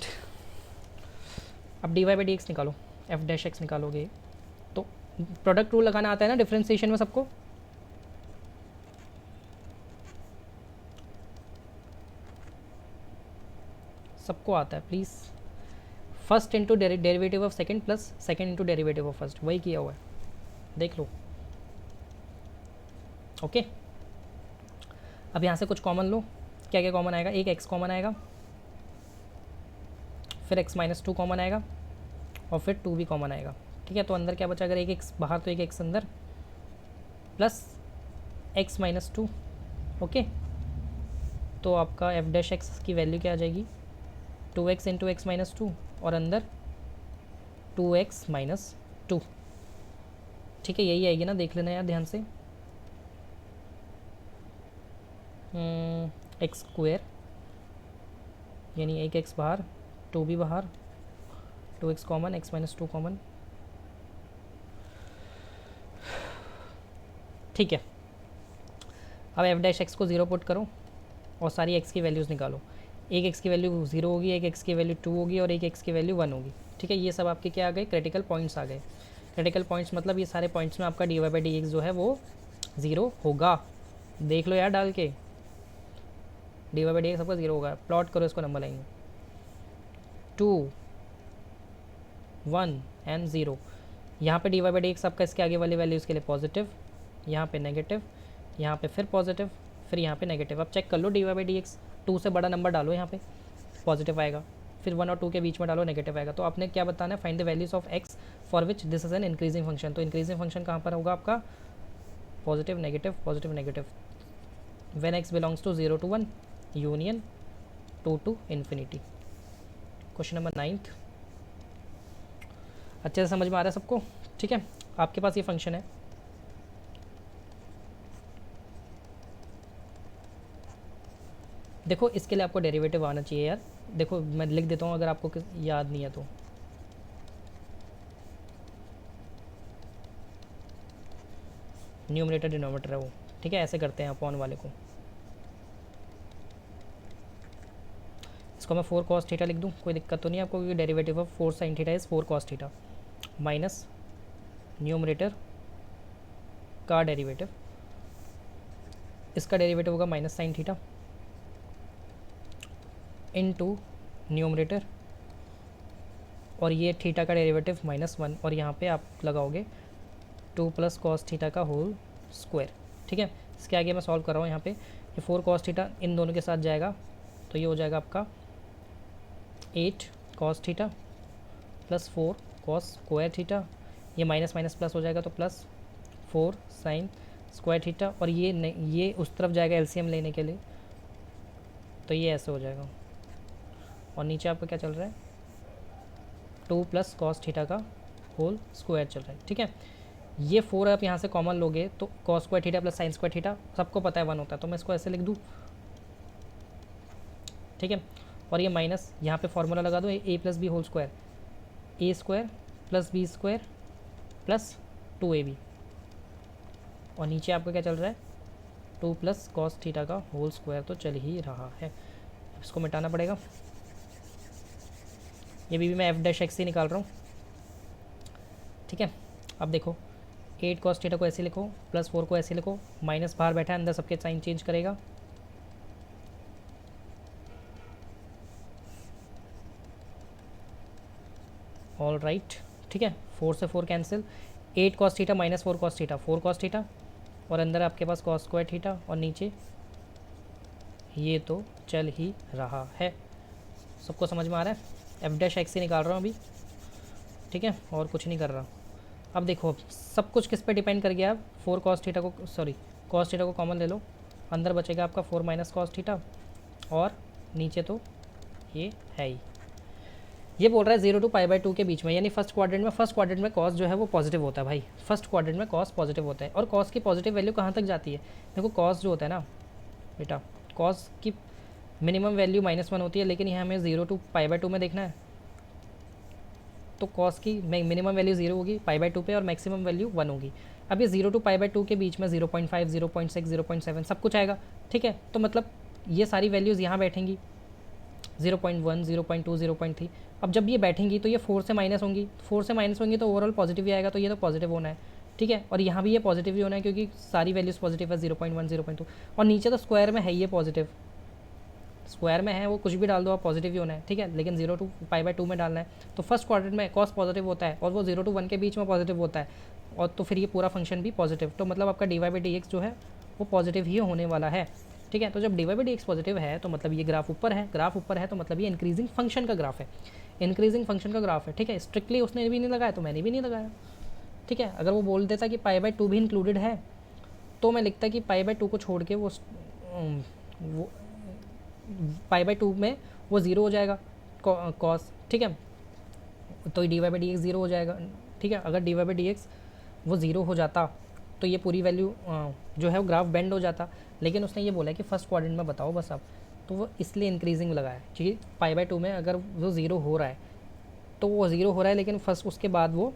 अब dy/dx निकालो, f' निकालोगे तो प्रोडक्ट रूल लगाना आता है ना डिफरेंशिएशन में सबको? सबको आता है please. First into derivative of second plus second into derivative of first, वही किया हुआ है, देख लो। ओके, अब यहाँ से कुछ कॉमन लो। क्या क्या कॉमन आएगा? एक x कॉमन आएगा, फिर x - 2 कॉमन आएगा, और फिर 2 भी कॉमन आएगा। ठीक है, तो अंदर क्या बचा? अगर एक x बाहर तो एक x अंदर, प्लस x - 2। ओके, तो आपका f' की वैल्यू क्या आ जाएगी? 2x into x minus two और अंदर 2x माइनस टू। ठीक है, यही आएगी ना, देख लेना यार ध्यान से। एक्स स्क्वेयर यानी एक एक्स बाहर, टू भी बाहर, 2x common, x minus two common. ठीक है, अब एफ डैश एक्स को ज़ीरो पुट करो और सारी एक्स की वैल्यूज़ निकालो। एक एक्स की वैल्यू ज़ीरो होगी, एक एक्स की वैल्यू टू होगी और एक एक्स की वैल्यू वन होगी। ठीक है, ये सब आपके क्या आ गए, क्रिटिकल पॉइंट्स आ गए। क्रिटिकल पॉइंट्स मतलब ये सारे पॉइंट्स में आपका D Y by D x जो है वो ज़ीरो होगा। देख लो यार डाल के, d Y by D x सबका ज़ीरो होगा। प्लॉट करो इसको नंबर लाइन में, 2 1 एंड 0। यहाँ पे D Y by D x आपका इसके आगे वाली वैल्यूज़ के लिए पॉजिटिव, यहाँ पे नेगेटिव, यहाँ पे फिर पॉजिटिव, फिर यहाँ पे नेगेटिव। अब चेक कर लो D Y by D x, 2 से बड़ा नंबर डालो यहाँ पे पॉजिटिव आएगा, फिर 1 और 2 के बीच में डालो नेगेटिव आएगा। तो आपने क्या बताना है, find the values of x for which this is an increasing function. तो इंक्रीजिंग फंक्शन कहाँ पर होगा आपका, positive negative positive negative. When x belongs to 0 to 1 union 2 to infinity. Question number 9 अच्छे से समझ में आ रहा है सबको। ठीक है, आपके पास ये फंक्शन है, देखो इसके लिए आपको डेरिवेटिव आना चाहिए यार। देखो मैं लिख देता हूँ अगर आपको याद नहीं है तो। न्यूमरेटर डिनोमिनेटर है वो। ठीक है, ऐसे करते हैं अपॉन वाले को। इसको मैं 4 cos थीटा लिख दूँ, कोई दिक्कत तो नहीं आपको, क्योंकि derivative of 4 sin theta is 4 cos theta minus numerator का डेरिवेटिव, इसका डेरिवेटिव होगा minus sine theta into numerator, और ये थीटा का डेरिवेटिव -1, और यहाँ पे आप लगाओगे 2 + cos थीटा का होल स्क्वायर। ठीक है, इसके आगे मैं सॉल्व कर रहा हूँ। यहाँ पे ये 4 cos थीटा इन दोनों के साथ जाएगा तो ये हो जाएगा आपका 8 cos theta plus 4 cos square theta, ये माइनस माइनस प्लस हो जाएगा तो प्लस 4 sin स्क्वायर थीटा, और ये उस तरफ जाएगा एलसीएम लेने के लिए, तो ये ऐसे हो जाएगा। और नीचे आपका क्या चल रहा है, 2 + cos थीटा का होल स्क्वायर चल रहा है। ठीक है, ये 4 आप यहाँ से कॉमन लोगे तो cos square theta plus sin square theta सबको पता है 1 होता है, तो मैं इसको ऐसे लिख दूँ। ठीक है, और ये माइनस यहाँ पे फॉर्मूला लगा दो, a + b whole square, a² + b² plus 2ab, और नीचे आपका क्या चल रहा है 2 + cos थीटा का होल स्क्वायर तो चल ही रहा है। इसको मिटाना पड़ेगा, ये भी मैं एफ डैश एक्स से निकाल रहा हूँ। ठीक है, अब देखो 8 cos थीटा को ऐसे लिखो, प्लस 4 को ऐसे लिखो, माइनस बाहर बैठा है, अंदर सबके साइन चेंज करेगा। ऑल राइट, ठीक है, 4 से 4 cancel, 8 cos theta minus 4 cos theta 4 cos theta, और अंदर आपके पास cos स्क्वायर थीटा, और नीचे ये तो चल ही रहा है। सबको समझ में आ रहा है, एफ डैश एक्स से निकाल रहा हूँ अभी। ठीक है, और कुछ नहीं कर रहा। अब देखो सब कुछ किस पे डिपेंड कर गया, 4 cos थीटा को cos थीटा को कॉमन ले लो, अंदर बचेगा आपका 4 - cos थीटा, और नीचे तो ये है ही। ये बोल रहा है 0 to π/2 के बीच में, यानी फर्स्ट क्वाड्रेंट में कॉस जो है वो पॉजिटिव होता है भाई। फर्स्ट क्वाड्रेंट में कॉस पॉजिटिव होता है, और कॉस की पॉजिटिव वैल्यू कहाँ तक जाती है, देखो कॉस जो होता है ना बेटा, कॉस की मिनिमम वैल्यू -1 होती है, लेकिन यहाँ हमें 0 to π/2 में देखना है, तो कॉस की मिनिमम वैल्यू 0 होगी π/2 पे, और मैक्सिमम वैल्यू 1 होगी। अब ये 0 to π/2 के बीच में 0.5 0.6 0.7 सब कुछ आएगा। ठीक है, तो मतलब ये सारी वैल्यूज़ यहाँ बैठेंगी 0.1 0.2 0.3। अब जब ये बैठेंगी तो ये 4 से माइनस होंगी, 4 से माइनस होंगी तो ओवरऑल पॉजिटिव ही आएगा, तो ये तो पॉजिटिव होना है। ठीक है, और यहाँ भी ये पॉजिटिव ही होना है क्योंकि सारी वैल्यूज़ पॉजिटिव है, 0.1 0.2, और नीचे तो स्क्वायर में है ये पॉजिटिव, स्क्वायर में है वो कुछ भी डाल दो आप पॉजिटिव ही होना है। ठीक है, लेकिन 0 to π/2 में डालना है, तो फर्स्ट क्वाड्रेंट में कॉस पॉजिटिव होता है और वो 0 to 1 के बीच में पॉजिटिव होता है, और तो फिर ये पूरा फंक्शन भी पॉजिटिव, तो मतलब आपका dy/dx जो है वो पॉजिटिव ही होने वाला है। ठीक है, तो जब dy/dx पॉजिटिव है तो मतलब ये ग्राफ ऊपर है, ग्राफ ऊपर है तो मतलब ये इंक्रीजिंग फंक्शन का ग्राफ है, इंक्रीजिंग फंक्शन का ग्राफ है। ठीक है, स्ट्रिक्टली उसने भी नहीं लगाया तो मैंने भी नहीं लगाया। ठीक है, अगर वो बोल देता कि π/2 भी इंक्लूडेड है तो मैं लिखता कि π/2 को छोड़ के वो π/2 में वो 0 हो जाएगा, कॉस, ठीक है, तो d Y by D x zero हो जाएगा, ठीक है। अगर d Y by D x वो ज़ीरो हो जाता तो ये पूरी वैल्यू जो है वो ग्राफ बेंड हो जाता, लेकिन उसने ये बोला है कि फर्स्ट क्वाड्रेंट में बताओ बस आप, तो वो इसलिए इंक्रीजिंग लगाया क्योंकि पाई बाई टू में अगर वो ज़ीरो हो रहा है तो वो ज़ीरो हो रहा है, लेकिन फर्स्ट उसके बाद वो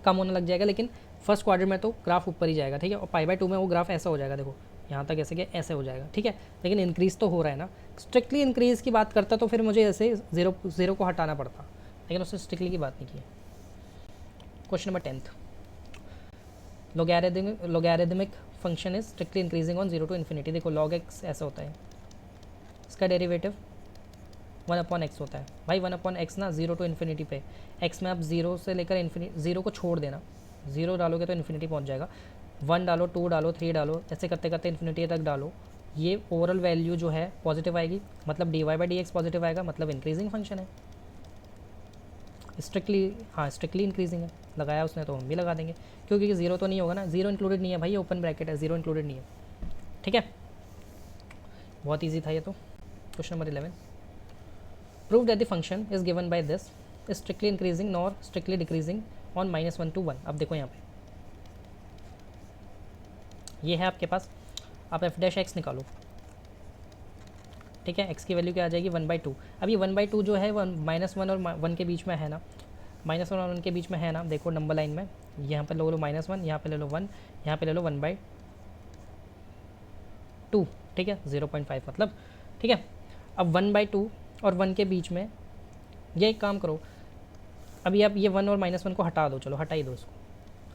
कम होने लग जाएगा, लेकिन फर्स्ट क्वाड्रेंट में तो ग्राफ ऊपर ही जाएगा, ठीक है। और पाई बाई टू में वो ग्राफ ऐसा हो जाएगा, देखो यहाँ तक ऐसे कि ऐसे हो जाएगा, ठीक है, लेकिन इंक्रीज़ तो हो रहा है ना। स्ट्रिक्टली इंक्रीज़ की बात करता तो फिर मुझे ऐसे ज़ीरो को हटाना पड़ता, लेकिन उसने स्ट्रिक्टली की बात नहीं की। Question number 10th, logarithmic function is strictly increasing on 0 to infinity. देखो log x ऐसा होता है, इसका डेरिवेटिव 1/x होता है भाई। 1/x ना 0 to इन्फिनिटी पे, x में आप 0 से लेकर इन्फिनिटी, 0 को छोड़ देना, 0 डालोगे तो इन्फिनिटी पहुंच जाएगा, 1 डालो, 2 डालो, 3 डालो, ऐसे करते करते इन्फिनिटी तक डालो, ये ओवरऑल वैल्यू जो है पॉजिटिव आएगी, मतलब D Y by D x positive आएगा, मतलब इंक्रीजिंग फंक्शन है। स्ट्रिक्टली, हाँ स्ट्रिक्टली इंक्रीजिंग है, लगाया उसने तो हम भी लगा देंगे, क्योंकि ज़ीरो तो नहीं होगा ना, ज़ीरो इंक्लूडेड नहीं है भाई, ये ओपन ब्रैकेट है, ज़ीरो इंक्लूडेड नहीं है, ठीक है। बहुत ईजी था ये तो। Question number 11, prove that the function is given by this strictly increasing nor strictly decreasing on -1 to 1। अब देखो यहाँ पे ये है आपके पास, आप एफ डैश एक्स निकालो, ठीक है, एक्स की वैल्यू क्या आ जाएगी 1/2। अब ये 1/2 जो है -1 और 1 के बीच में है ना, -1 और 1 के बीच में है ना, देखो नंबर लाइन में यहाँ पे लो -1, यहाँ पे ले लो 1, यहाँ पे ले लो 1/2, ठीक है, 0.5 मतलब, ठीक है। अब 1/2 और 1 के बीच में ये एक काम करो, अभी आप ये 1 और -1 को हटा दो, चलो हटा ही दो इसको।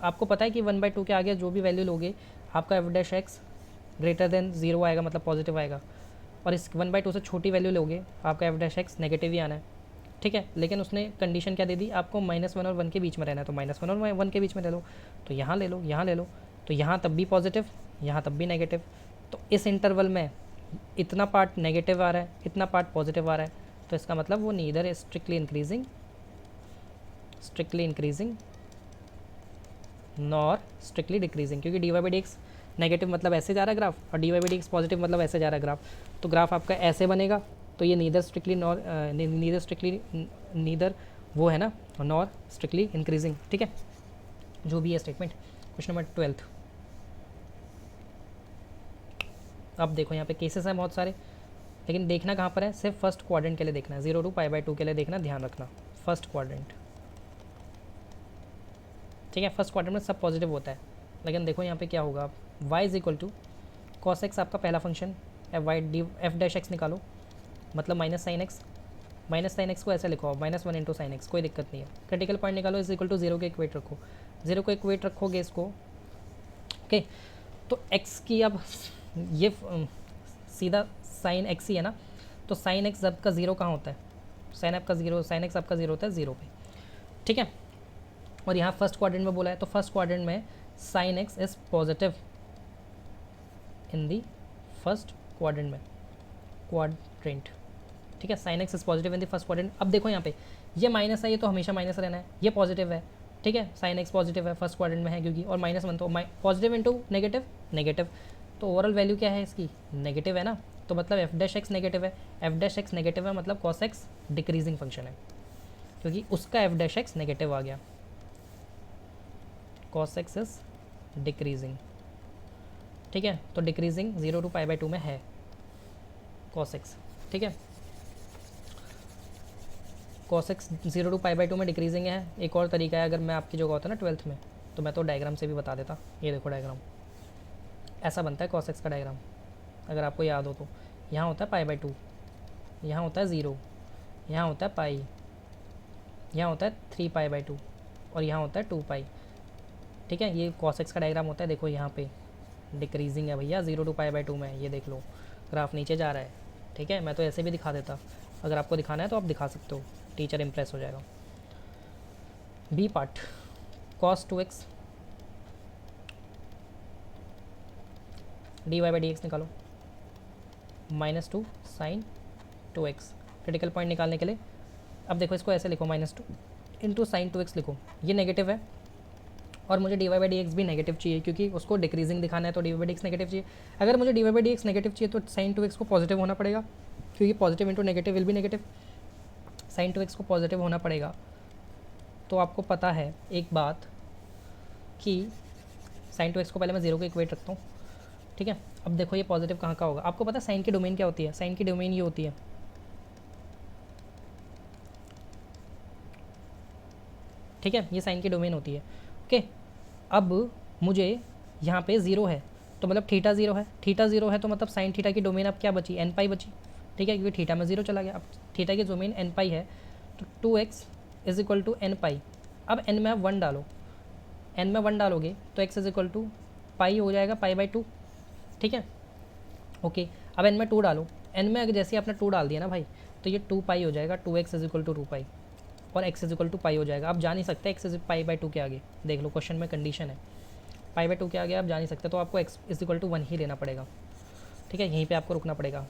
आपको पता है कि 1/2 के आगे जो भी वैल्यू लोगे आपका F dash x greater then 0 आएगा, मतलब पॉजिटिव आएगा, और इस 1/2 से छोटी वैल्यू लोगे आपका एफ डैश एक्स नेगेटिव ही आना है, ठीक है। लेकिन उसने कंडीशन क्या दे दी, आपको -1 और 1 के बीच में रहना है, तो -1 और 1 के बीच में ले लो, तो यहाँ ले लो, यहाँ ले लो, तो यहाँ तब भी पॉजिटिव, यहाँ तब भी नेगेटिव, तो इस इंटरवल में इतना पार्ट नेगेटिव आ रहा है, इतना पार्ट पॉजिटिव आ रहा है, तो इसका मतलब वो neither strictly increasing nor strictly decreasing, क्योंकि D Y by D x negative मतलब ऐसे जा रहा है ग्राफ, और d Y by D x positive मतलब ऐसे जा रहा है ग्राफ, तो ग्राफ आपका ऐसे बनेगा, तो ये नीदर वो है ना, नॉर स्ट्रिक्टली इंक्रीजिंग, ठीक है, जो भी है स्टेटमेंट। क्वेश्चन नंबर 12, अब देखो यहाँ पे केसेस हैं बहुत सारे, लेकिन देखना कहाँ पर है, सिर्फ फर्स्ट क्वाड्रेंट के लिए देखना है, 0 to π/2 के लिए देखना, ध्यान रखना फर्स्ट क्वाड्रेंट, ठीक है। फर्स्ट क्वाड्रेंट में सब पॉजिटिव होता है, लेकिन देखो यहाँ पे क्या होगा, y is equal to cos x आपका पहला फंक्शन, एफ डैश एक्स निकालो, मतलब -sin x को ऐसे लिखो, -1 × sin x, कोई दिक्कत नहीं है। क्रिटिकल पॉइंट निकालो, इज इक्वल टू 0 के इक्वेट रखो, 0 को इक्वेट रखोगे इसको, ओके, तो x की अब ये सीधा sin x ही है ना, तो sin x आपका 0 कहाँ होता है, sin x आपका 0 होता है 0 पे, ठीक है। और यहाँ फर्स्ट क्वाड्रेंट में बोला है, तो फर्स्ट क्वाड्रेंट में sin x is positive in the first quadrant ठीक है, sin x is positive in the first quadrant. अब देखो यहाँ पे ये माइनस है, ये तो हमेशा माइनस रहना है, ये पॉजिटिव है, ठीक है, sin x पॉजिटिव है फर्स्ट क्वाड्रेंट में है क्योंकि, और -1 तो पॉजिटिव इंटू नेगेटिव, तो ओवरऑल वैल्यू क्या है इसकी, नेगेटिव है ना, तो मतलब एफ डैश एक्स नेगेटिव है, एफ डैश एक्स नेगेटिव है मतलब कॉस एक्स डिक्रीजिंग फंक्शन है, क्योंकि उसका एफ डैश एक्स नेगेटिव आ गया, कॉस एक्स इज डिक्रीजिंग, ठीक है, तो डिक्रीजिंग 0 to π/2 में है कॉस एक्स, ठीक है, कॉस एक्स 0 to π/2 में डिक्रीजिंग है। एक और तरीका है, अगर मैं आपकी जगह होता ना 12th में, तो मैं तो डायग्राम से भी बता देता, ये देखो डायग्राम ऐसा बनता है कॉस एक्स का डायग्राम, अगर आपको याद हो तो, यहाँ होता है π/2, यहाँ होता है 0, यहाँ होता है पाई, यहाँ होता है 3π/2, और यहाँ होता है 2π, ठीक है, ये कॉस एक्स का डायग्राम होता है। देखो यहाँ पे डिक्रीजिंग है भैया 0 to π/2 में, ये देख लो ग्राफ नीचे जा रहा है, ठीक है, मैं तो ऐसे भी दिखा देता, अगर आपको दिखाना है तो आप दिखा सकते हो, टीचर इम्प्रेस हो जाएगा। B part, cos 2x dy/dx निकालो, -2 sin 2x, क्रिटिकल पॉइंट निकालने के लिए। अब देखो इसको ऐसे लिखो, -2 × sin 2x लिखो, ये नेगेटिव है और मुझे dy/dx भी नेगेटिव चाहिए, क्योंकि उसको डिक्रीजिंग दिखाना है, तो dy/dx नेगेटिव चाहिए। अगर मुझे dy/dx नेगेटिव चाहिए तो sin 2x को पॉजिटिव होना पड़ेगा, क्योंकि positive into negative will be negative, sign to x को पॉजिटिव होना पड़ेगा। तो आपको पता है एक बात कि साइन टू एक्स को पहले मैं 0 को इक्वेट रखता हूँ, ठीक है। अब देखो ये पॉजिटिव कहाँ का होगा, आपको पता है साइन की डोमेन क्या होती है, साइन की डोमेन ये होती है, ठीक है, ये साइन की डोमेन होती है। ओके, अब मुझे यहाँ पे 0 है तो मतलब थीटा 0 है, थीटा 0 है तो मतलब साइन थीटा की डोमेन अब क्या बची, एन पाई बची, ठीक है, क्योंकि थीटा में 0 चला गया। अब थीटा की डोमेन एन पाई है तो 2x is equal to n pi. अब एन में आप 1 डालो, एन में 1 डालोगे तो x इज इक्वल टू पाई हो जाएगा, पाई बाई 2, ठीक है। ओके, अब एन में 2 डालो, एन में अगर जैसे आपने 2 डाल दिया ना भाई तो ये 2 पाई हो जाएगा, 2x इज इक्वल टू 2 पाई और x इज इक्वल टू पाई हो जाएगा। आप जा नहीं सकते x इज पाई बाई 2 के आगे, देख लो क्वेश्चन में कंडीशन है पाई बाई 2 के आगे आप जा नहीं सकते, तो आपको x इज इक्वल टू 1 ही लेना पड़ेगा, ठीक है, यहीं पे आपको रुकना पड़ेगा।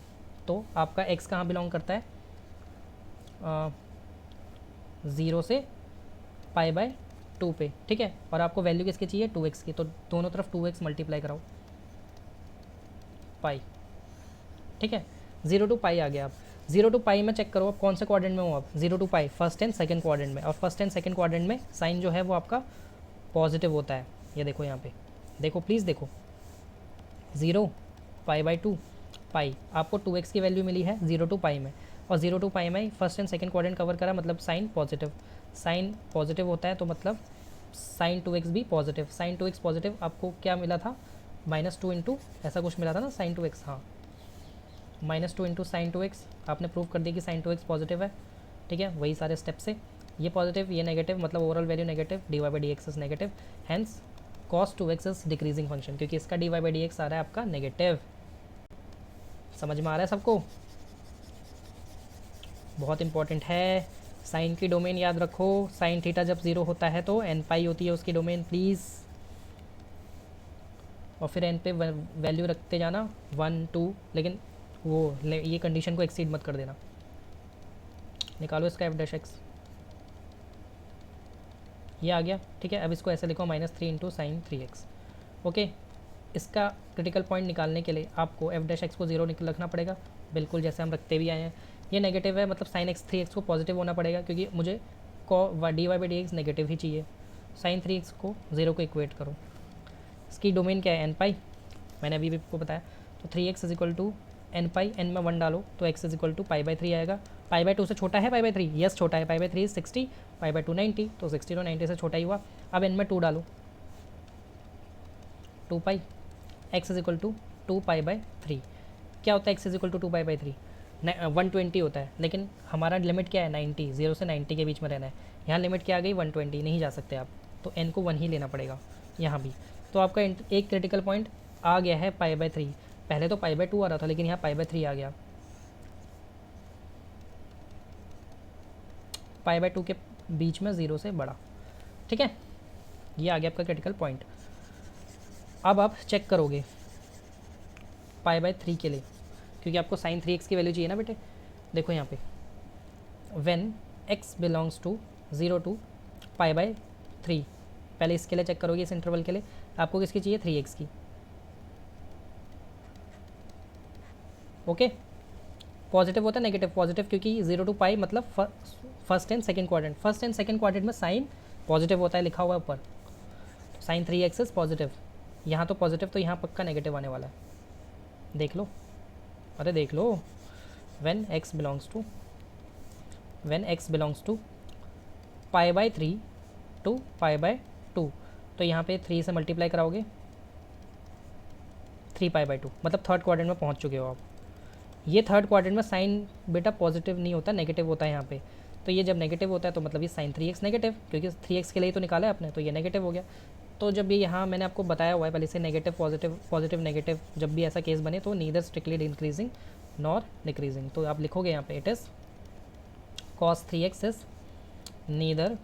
तो आपका x कहाँ बिलोंग करता है, 0 से पाई बाय 2 पे, ठीक है। और आपको वैल्यू किसकी चाहिए, 2x की, तो दोनों तरफ 2x मल्टीप्लाई कराओ पाई, ठीक है। 0 टू पाई आ गया। आप 0 टू पाई में चेक करो आप कौन से क्वाड्रेंट में हो, आप 0 to pi first and second quadrant में, और फर्स्ट एंड सेकंड क्वाड्रेंट में साइन जो है वो आपका पॉजिटिव होता है। ये देखो यहाँ पे, देखो प्लीज़ देखो, 0 पाई बाई 2 पाई, आपको 2x की वैल्यू मिली है 0 टू पाई में, और 0 टू पाई में first and second quadrant cover करा, मतलब साइन पॉजिटिव, साइन पॉजिटिव होता है तो मतलब साइन 2x भी पॉजिटिव, साइन 2x पॉजिटिव। आपको क्या मिला था, -2 इंटू ऐसा कुछ मिला था ना साइन 2x, हाँ -2 इंटू साइन 2x, आपने प्रूव कर दिया कि साइन 2x पॉजिटिव है, ठीक है। वही सारे स्टेप से, ये पॉजिटिव ये नेगेटिव, मतलब overall value negative, d Y by D x is negative, hence cos 2x is decreasing function, क्योंकि इसका d Y by D x आ रहा है आपका नेगेटिव। समझ में आ रहा है सबको, बहुत इंपॉर्टेंट है। साइन की डोमेन याद रखो, साइन थीटा जब 0 होता है तो एन पाई होती है उसकी डोमेन प्लीज़, और फिर एन पे वैल्यू रखते जाना 1 2, लेकिन वो ये कंडीशन को एक्सीड मत कर देना। निकालो इसका एफ डैश एक्स, ये आ गया, ठीक है। अब इसको ऐसे लिखो -3 इंटू साइन 3x, ओके। इसका क्रिटिकल पॉइंट निकालने के लिए आपको एफ डैश एक्स को 0 रखना पड़ेगा, बिल्कुल जैसे हम रखते भी आए हैं। ये नेगेटिव है मतलब साइन एक्स 3x को पॉजिटिव होना पड़ेगा, क्योंकि मुझे d Y by D x negative ही चाहिए। साइन 3x को 0 को इक्वेट करो, इसकी डोमेन क्या है, एन पाई, मैंने अभी भी आपको बताया। तो 3x is equal to n pi, n में 1 डालो तो x is equal to pi by 3 आएगा। पाई बाई 2 से छोटा है पाई बाई 3, यस छोटा है, पाई बाई 3 इज 60, पाई बाई 2 90, तो 60 तो 90 से छोटा ही हुआ। अब n में 2 डालो, 2 pi, x is equal to 2 pi by 3। क्या होता है x is equal to 2 pi by 3, 120 होता है, लेकिन हमारा लिमिट क्या है 90, 0 से 90 के बीच में रहना है। यहाँ लिमिट क्या आ गई 120, नहीं जा सकते आप, तो n को 1 ही लेना पड़ेगा यहाँ भी। तो आपका एक क्रिटिकल पॉइंट आ गया है पाई बाई 3, पहले तो पाई बाई 2 आ रहा था लेकिन यहाँ पाई बाई 3 आ गया। पाई बाई 2 के बीच में 0 से बड़ा, ठीक है, ये आ गया आपका क्रिटिकल पॉइंट। अब आप चेक करोगे पाई बाई 3 के लिए, क्योंकि आपको साइन 3x की वैल्यू चाहिए ना बेटे। देखो यहाँ पे when x belongs to 0 to pi by 3, पहले इसके लिए चेक करोगे, इस इंटरवल के लिए आपको किसकी चाहिए 3x की, ओके। पॉजिटिव होता है नेगेटिव, पॉजिटिव क्योंकि 0 टू पाई मतलब first and second quadrant, first and second quadrant में साइन पॉजिटिव होता है, लिखा हुआ है ऊपर, साइन 3x इज पॉजिटिव, यहाँ तो पॉजिटिव तो यहाँ पक्का नेगेटिव आने वाला है, देख लो, अरे देख लो। When x belongs to pi by 3 two pi by 2, तो यहाँ पे 3 से मल्टीप्लाई कराओगे 3 पाई बाई 2, मतलब थर्ड क्वाड्रेंट में पहुँच चुके हो आप। ये थर्ड क्वाड्रेंट में साइन बेटा पॉजिटिव नहीं होता, नेगेटिव होता है यहाँ पे, तो ये जब नेगेटिव होता है तो मतलब ये साइन 3x नेगेटिव, क्योंकि 3x के लिए तो निकाला है आपने, तो ये नेगेटिव हो गया। तो जब ये यहाँ मैंने आपको बताया हुआ है पहले से नेगेटिव पॉजिटिव पॉजिटिव नेगेटिव, जब भी ऐसा केस बने तो neither strictly increasing nor decreasing, तो आप लिखोगे यहाँ पे it is cos 3x is neither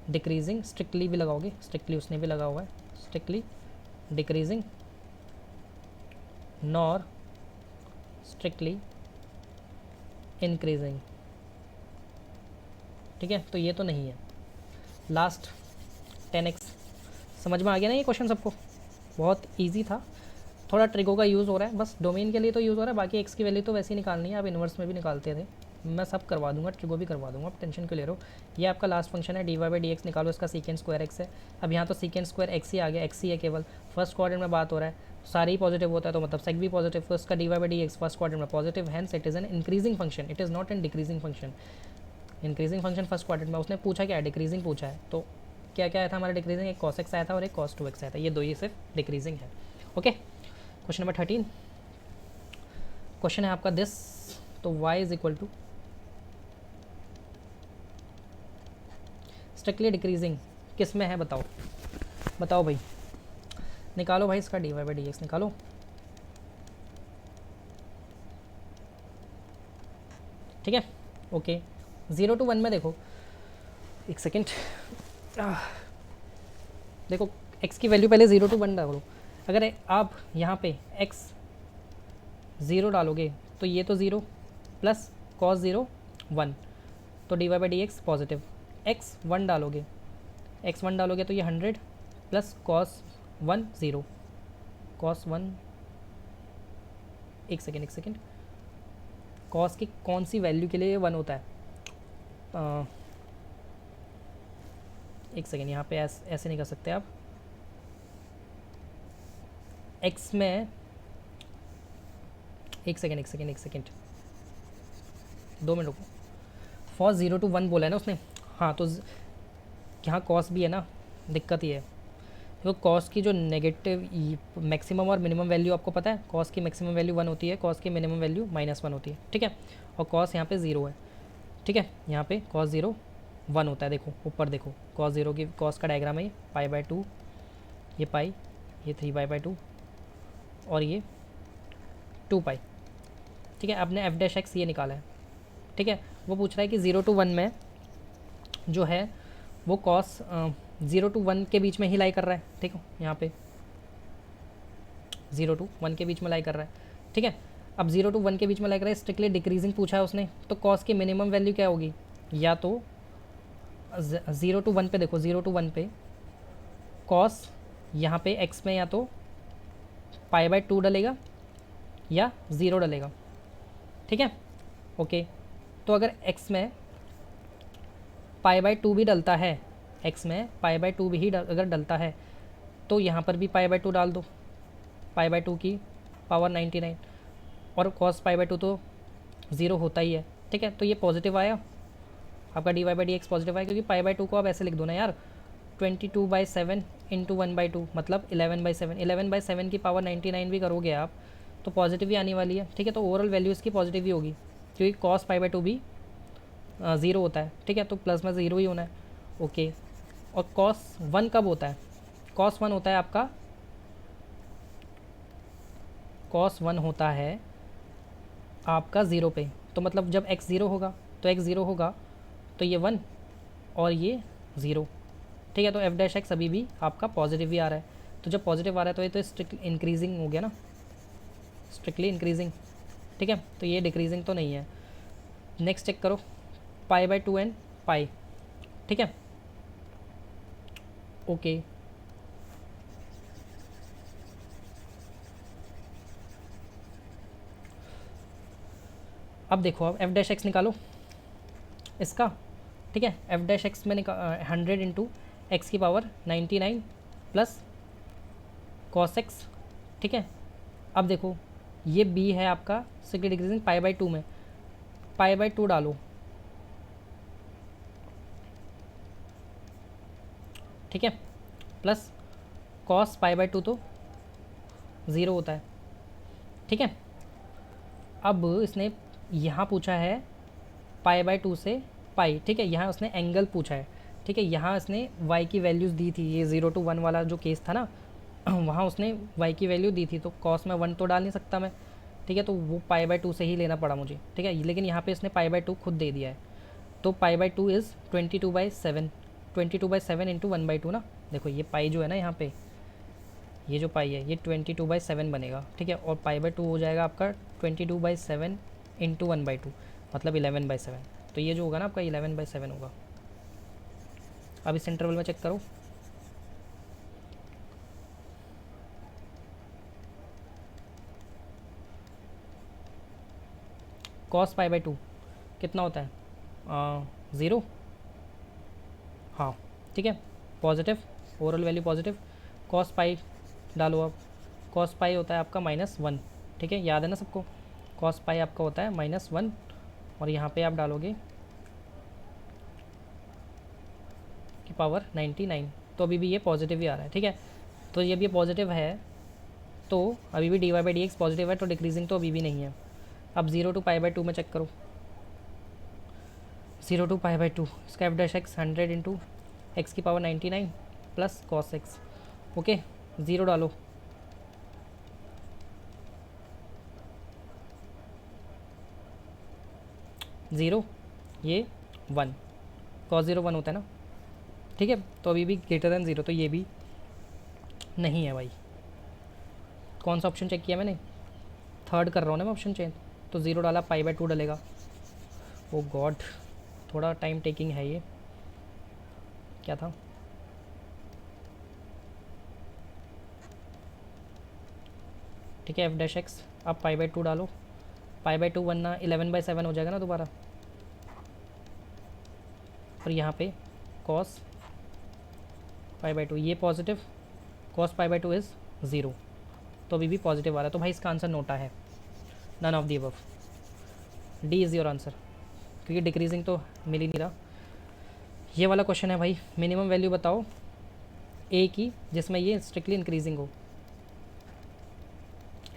decreasing, strictly भी लगाओगे, स्ट्रिक्टली उसने भी लगा हुआ है, strictly decreasing nor strictly increasing, ठीक है। तो ये तो नहीं है। लास्ट 10x, समझ में आ गया ना ये क्वेश्चन सबको, बहुत इजी था, थोड़ा ट्रिकों का यूज़ हो रहा है, बस डोमेन के लिए तो यूज़ हो रहा है, बाकी x की वैल्यू तो वैसे ही निकालनी है, आप इन्वर्स में भी निकालते थे। मैं सब करवा दूंगा, जो भी करवा दूंगा, आप टेंशन क्यों ले रहे हो। ये आपका लास्ट फंक्शन है, D Y by D x निकालो, इसका सीकेंड स्क्वायर एक्स है। अब यहाँ तो सीकेंड स्क्वायर एक्स ही आ गया, एक्स ही है केवल, फर्स्ट क्वाड्रेंट में बात हो रहा है, सारे ही पॉजिटिव होता है तो मतलब सेक भी पॉजिटिव, तो इसका d Y by D x first quadrant में positive, hence it is an increasing function, it is not an decreasing function. Increasing function first quadrant में, उसने पूछा क्या है, डिक्रीजिंग पूछा है, तो क्या क्या आया था हमारा डिक्रीजिंग, एक कॉस एक्स आया था और एक कॉस 2x आया था, ये दो ही सिर्फ डिक्रीजिंग है। ओके, क्वेश्चन नंबर 13 क्वेश्चन है आपका दिस, तो y is equal to strictly decreasing किस में है, बताओ बताओ भाई, निकालो भाई इसका d Y by D x निकालो। ठीक है, ओके, 0 to 1 में देखो, एक सेकेंड, देखो x की वैल्यू पहले 0 to 1 डालो। अगर आप यहाँ पे x 0 डालोगे तो ये तो 0 प्लस कॉस 0 1, तो d Y by D x positive. x 1 डालोगे, x 1 डालोगे तो ये 100 प्लस कॉस 1 0, कॉस 1, एक सेकेंड, कॉस की कौन सी वैल्यू के लिए 1 होता है, एक सेकेंड, यहाँ पे ऐसे नहीं कर सकते आप, x में, एक सेकेंड 2 मिनट रुको, फॉर 0 to 1 बोला है ना उसने, हाँ तो यहाँ कॉस भी है ना, दिक्कत ये है, तो कॉस की जो नेगेटिव मैक्सिमम और मिनिमम वैल्यू आपको पता है, कॉस की मैक्सिमम वैल्यू 1 होती है, कॉस की मिनिमम वैल्यू -1 होती है, ठीक है, और कॉस यहाँ पे 0 है, ठीक है, यहाँ पे कॉस 0 1 होता है, देखो ऊपर देखो, कॉस 0 की कॉस का डायग्राम है ये, π/2, ये पाई, ये 3π/2 और ये 2π, ठीक है। आपने एफ डैश एक्स ये निकाला है, ठीक है, वो पूछ रहा है कि 0 to 1 में जो है वो कॉस 0 to 1 के बीच में ही लाई कर रहा है, ठीक है, यहाँ पे 0 to 1 के बीच में लाई कर रहा है, ठीक है। अब 0 to 1 के बीच में लाई कर रहा है, स्ट्रिक्टली डिक्रीजिंग पूछा है उसने, तो कॉस की मिनिमम वैल्यू क्या होगी, या तो 0 to 1 पे देखो, 0 to 1 पे कॉस यहाँ पे x में या तो π/2 डलेगा या 0 डलेगा, ठीक है, ओके। तो अगर x में π/2 भी डलता है, x में π/2 भी अगर डलता है तो यहाँ पर भी π/2 डाल दो, π/2 की पावर 99, और cos π/2 तो 0 होता ही है, ठीक है, तो ये पॉजिटिव आया आपका D Y by D x positive आया, क्योंकि π/2 को आप ऐसे लिख दो ना यार, 22/7 इंटू 1/2 मतलब 11/7, 11/7 की पावर 99 भी करोगे आप तो पॉजिटिव ही आने वाली है, ठीक है, तो ओवरऑल वैल्यू इसकी पॉजिटिव ही होगी, क्योंकि cos π/2 भी 0 होता है, ठीक है, तो प्लस में 0 ही होना है, ओके। और cos 1 कब होता है, cos 1 होता है आपका, cos 1 होता है आपका 0 पे, तो मतलब जब x 0 होगा तो x 0 होगा तो ये 1 और ये 0, ठीक है, तो एफ डैश एक्स अभी भी आपका पॉजिटिव ही आ रहा है, तो जब पॉजिटिव आ रहा है तो ये तो स्ट्रिक्टली इंक्रीजिंग हो गया ना, स्ट्रिक्टली इंक्रीजिंग, ठीक है, तो ये डिक्रीजिंग तो नहीं है। नेक्स्ट चेक करो, π/2 एंड पाई, ठीक है, ओके, अब देखो, अब एफ डैश एक्स निकालो इसका, ठीक है, एफ डैश एक्स में 100 इंटू एक्स की पावर 99 प्लस कॉस एक्स, ठीक है। अब देखो ये बी है आपका स्ट्रिक्टली डिक्रीजिंग π/2 में, π/2 डालो, ठीक है, प्लस कॉस π/2 तो 0 होता है, ठीक है। अब इसने यहाँ पूछा है π/2 से पाई, ठीक है, यहाँ उसने एंगल पूछा है, ठीक है, यहाँ इसने y की वैल्यूज़ दी थी, ये 0 to 1 वाला जो केस था ना वहाँ उसने y की वैल्यू दी थी, तो कॉस में 1 तो डाल नहीं सकता मैं, ठीक है, तो वो π/2 से ही लेना पड़ा मुझे, ठीक है, लेकिन यहाँ पे इसने π/2 खुद दे दिया है, तो π/2 इज़ 22/7, 22/7 इंटू 1/2 ना, देखो ये पाई जो है ना यहाँ पे, ये जो पाई है ये 22/7 बनेगा, ठीक है, और π/2 हो जाएगा आपका 22/7 इंटू 1/2 मतलब 11/7, तो ये जो होगा ना आपका 11/7 होगा। अब इस इंटरवल में चेक करो, cos π/2, कितना होता है 0, हाँ ठीक है, positive, overall value positive. Cos pi डालो अब, कॉस पाई होता है आपका -1, ठीक है, याद है ना सबको, कॉस पाई आपका होता है -1, और यहाँ पे आप डालोगे की पावर 99, तो अभी भी ये पॉजिटिव ही आ रहा है, ठीक है। तो जब ये पॉजिटिव है तो अभी भी dy/dx पॉजिटिव है, तो डिक्रीजिंग तो अभी भी नहीं है। अब 0 to π/2 में चेक करो, 0 to π/2, इसका f'(x) 100 इंटू एक्स की power 99 plus cos x, okay, 0 डालो, ज़ीरो, ये 1, cos 0 1 होता है ना, ठीक है। तो अभी भी ग्रेटर दैन 0, तो ये भी नहीं है भाई। कौन सा ऑप्शन चेक किया मैंने, थर्ड कर रहा हूँ ना मैं ऑप्शन चेंज, तो 0 डाला, π/2 डलेगा। ओ गॉड, थोड़ा टाइम टेकिंग है ये, क्या था, ठीक है, f'(x), अब π/2 डालो, π/2 वरना 11/7 हो जाएगा ना दोबारा, और यहाँ पे cos π/2, ये पॉजिटिव, cos π/2 इज़ 0, तो अभी भी पॉजिटिव आ रहा है। तो भाई इसका आंसर नोटा है, none of the above, D is your answer, क्योंकि डिक्रीजिंग तो मिल ही नहीं रहा। ये वाला क्वेश्चन है भाई, मिनिमम वैल्यू बताओ ए की जिसमें ये स्ट्रिक्टली इंक्रीजिंग हो।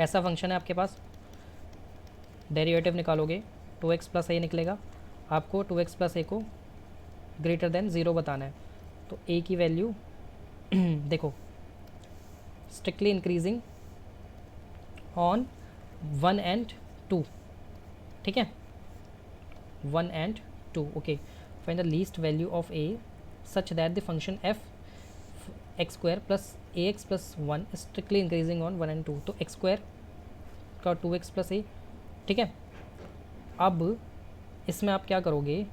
ऐसा फंक्शन है आपके पास, डेरिवेटिव निकालोगे 2x प्लस ए निकलेगा, आपको 2x प्लस ए को ग्रेटर देन 0 बताना है। तो ए की वैल्यू देखो, स्ट्रिक्टली इंक्रीजिंग ऑन 1 and 2, ठीक है, 1 and 2, okay. Find the least value of A such that the function f(x² plus ax plus 1 strictly increasing on 1 and 2, तो x² का 2x प्लस ए, ठीक है। अब इसमें आप क्या करोगे,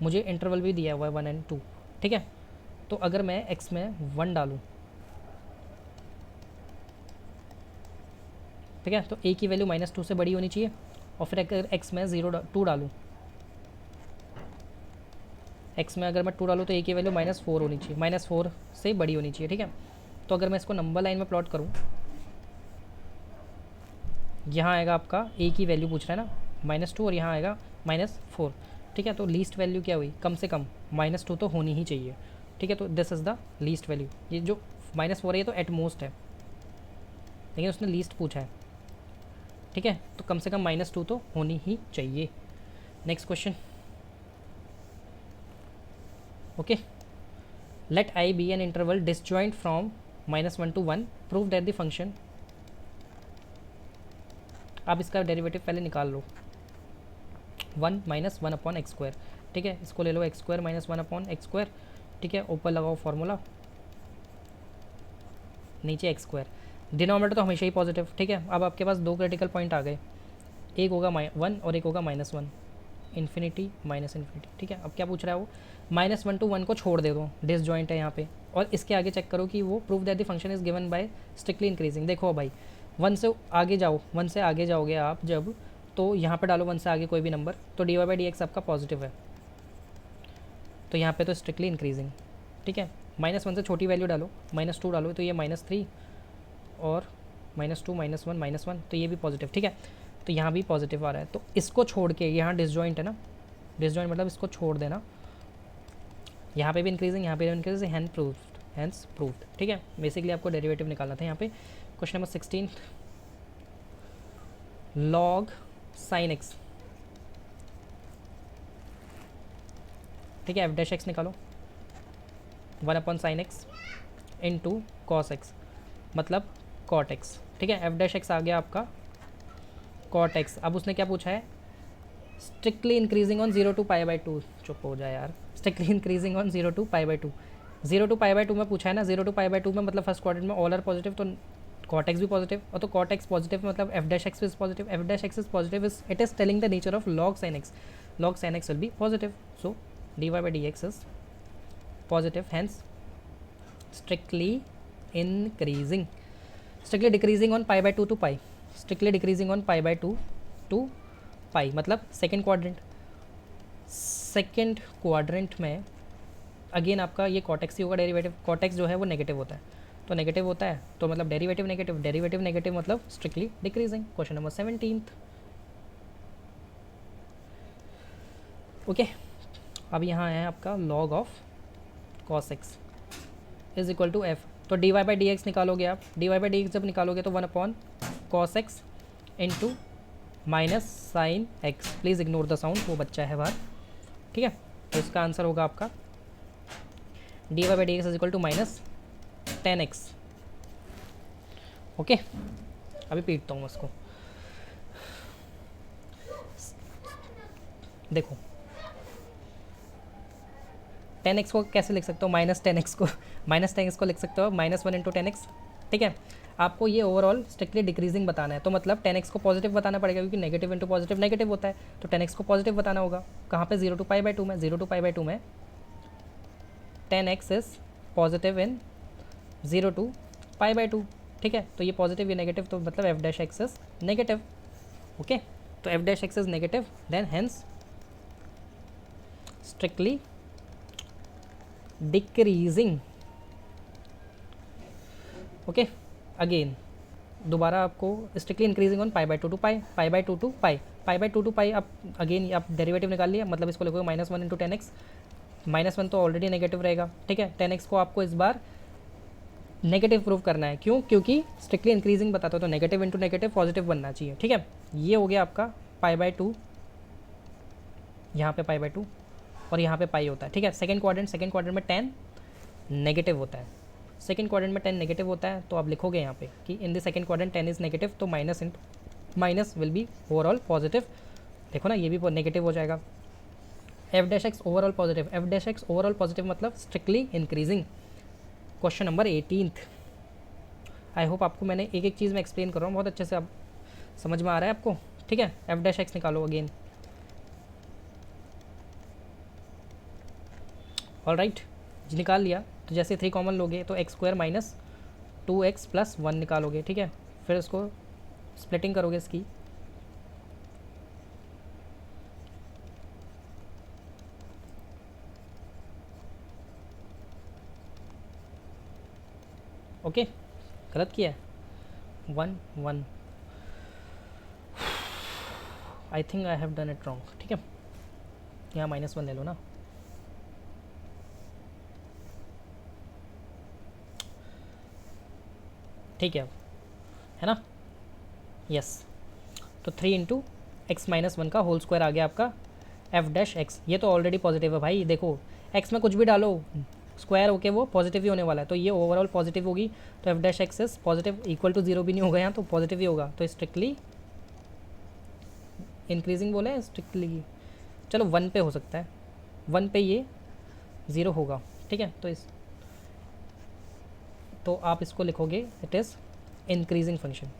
मुझे इंटरवल भी दिया हुआ है 1 and 2, ठीक है। तो अगर मैं x में 1 डालूँ, ठीक है, तो a की वैल्यू -2 से बड़ी होनी चाहिए, और फिर अगर x में 2 डालूँ, x में अगर मैं 2 डालूँ तो a की वैल्यू -4 होनी चाहिए, -4 से बड़ी होनी चाहिए, ठीक है। तो अगर मैं इसको नंबर लाइन में प्लॉट करूँ, यहाँ आएगा आपका a की वैल्यू पूछ रहा है ना -2, और यहाँ आएगा -4, ठीक है। तो लीस्ट वैल्यू क्या हुई, कम से कम -2 तो होनी ही चाहिए, ठीक है। तो this is the least value, ये जो -4 है ये तो एट मोस्ट है, लेकिन उसने लीस्ट पूछा है, ठीक है। तो कम से कम -2 तो होनी ही चाहिए। Next question, okay, let I be an interval disjoint from -1 to 1, prove that the function, आप इसका डेरिवेटिव पहले निकाल लो, 1 - 1/x², ठीक है, इसको ले लो x² - 1/x², ठीक है, ऊपर लगाओ फार्मूला, नीचे x², डिनोमिनेटर तो हमेशा ही पॉजिटिव, ठीक है। अब आपके पास दो क्रिटिकल पॉइंट आ गए, एक होगा 1 और एक होगा -1, इन्फिनिटी माइनस इन्फिनिटी, ठीक है। अब क्या पूछ रहा है वो, -1 to 1 को छोड़ दे दो, डिसजॉइंट है यहाँ पे, और इसके आगे चेक करो कि वो prove that the function is given bye strictly increasing. देखो भाई 1 से आगे जाओ, 1 से आगे जाओगे आप जब, तो यहाँ पे डालो 1 से आगे कोई भी नंबर, तो dy/dx आपका पॉजिटिव है, तो यहाँ पे तो स्ट्रिक्टली इंक्रीजिंग, ठीक है। -1 से छोटी वैल्यू डालो, -2 डालो, तो ये -3, और -2 -1 -1, तो ये भी पॉजिटिव, ठीक है। तो यहाँ भी पॉजिटिव आ रहा है, तो इसको छोड़ के, यहाँ डिसजॉइंट है ना, डिसजॉइंट मतलब इसको छोड़ देना, यहाँ पे भी इंक्रीजिंग, यहाँ पे भी इंक्रीजिंग, हैंस प्रूव्ड, ठीक है। बेसिकली आपको डेरिवेटिव निकालना था यहाँ पे। Question number 16, log sin x, ठीक है, f'(x) निकालो, 1/sin x into cos x, मतलब cot x, ठीक है। f'(x) आ गया आपका cot x। अब उसने क्या पूछा है, स्ट्रिक्टली इंक्रीजिंग ऑन 0 to π/2, चुप हो जाए यार, strictly increasing on 0 to π/2, 0 to π/2 में पूछा है ना, 0 to π/2 में मतलब फर्स्ट क्वाड्रेंट में ऑल आर पॉजिटिव, तो cot x भी पॉजिटिव, और तो cot x पॉजिटिव मतलब f'(x) is positive, f'(x) is positive, it is telling the nature of log sin x, log sin x will be positive, so dy/dx is positive, hence strictly increasing, strictly decreasing on π/2 to π, strictly decreasing on π/2 to pi, मतलब second quadrant. Second quadrant में again आपका ये cortex ही होगा derivative. Cortex जो है वो negative होता है, तो नेगेटिव होता है तो मतलब डेरिवेटिव नेगेटिव, डेरिवेटिव नेगेटिव मतलब strictly decreasing. Question number 17। Okay, अब यहाँ है आपका log of cos x is equal to f. तो d Y by D x निकालोगे आप, d Y by D x जब निकालोगे तो 1 cos x into minus sine x. Please ignore the sound, वो बच्चा है बाहर, ठीक है। तो इसका आंसर होगा आपका D Y by D x is equal to minus 10x। Okay, अभी पीटता हूँ उसको। देखो 10x को कैसे लिख सकते हो, माइनस 10x को, माइनस 10x को लिख सकते हो -1 इंटू 10x, ठीक है। आपको ये ओवरऑल स्ट्रिक्टली डिक्रीजिंग बताना है, तो मतलब 10x को पॉजिटिव बताना पड़ेगा, क्योंकि नेगेटिव इंटू पॉजिटिव नेगेटिव होता है, तो 10x को पॉजिटिव बताना होगा। कहाँ पे 0 to π/2 में, 0 to π/2 में 10x is positive in 0 to π/2, ठीक है। तो ये पॉजिटिव ये नेगेटिव, तो मतलब f dash x is negative. Okay, तो f dash x is negative, then hence strictly decreasing. Okay, again दोबारा आपको strictly increasing on π/2 to pi, π/2 to pi, π/2 to pi. अब अगेन आप डेरिवेटिव निकाल लिया, मतलब इसको लिखोगे -1 इंटू 10x। -1 तो ऑलरेडी नेगेटिव रहेगा, ठीक है। 10x को आपको इस बार नेगेटिव प्रूव करना है, क्यों? क्योंकि स्ट्रिक्टली इंक्रीजिंग बताता हो तो नेगेटिव इंटू नेगेटिव पॉजिटिव बनना चाहिए, ठीक है। ये हो गया आपका π/2, यहाँ पे π/2 और यहाँ पे पाई होता है, ठीक है। सेकंड क्वाड्रेंट में 10 नेगेटिव होता है, सेकंड क्वाड्रेंट में 10 नेगेटिव होता है, तो आप लिखोगे यहाँ पे कि in the second quadrant 10 is negative, तो minus will be overall positive. देखो ना, ये भी नेगेटिव हो जाएगा। F dash x overall positive, f dash x overall positive मतलब strictly increasing. Question number 18। I hope आपको मैंने एक एक चीज़ में एक्सप्लेन कर रहा हूँ, बहुत अच्छे से आप समझ में आ रहा है आपको, ठीक है। एफ डैश एक्स निकालो अगेन। ऑल राइट, निकाल लिया, तो जैसे 3 कॉमन लोगे तो x² माइनस 2x प्लस 1 निकालोगे, ठीक है। फिर इसको स्प्लिटिंग करोगे इसकी, ओके। गलत किया है 1 1, I think I have done it wrong, ठीक है। यहाँ -1 ले लो ना, ठीक है ना, यस। तो 3 इंटू एक्स माइनस 1 का होल स्क्वायर आ गया आपका एफ डैश एक्स। ये तो ऑलरेडी पॉजिटिव है भाई, देखो एक्स में कुछ भी डालो स्क्वायर होके वो पॉजिटिव ही होने वाला है, तो ये ओवरऑल पॉजिटिव होगी, तो f dash x is positive. Equal to 0 भी नहीं होगा यहाँ, तो पॉजिटिव ही होगा, तो स्ट्रिक्टली इंक्रीजिंग बोले हैं स्ट्रिक्टली, चलो 1 पे हो सकता है, 1 पे ये 0 होगा, ठीक है। तो आप इसको लिखोगे it is increasing function.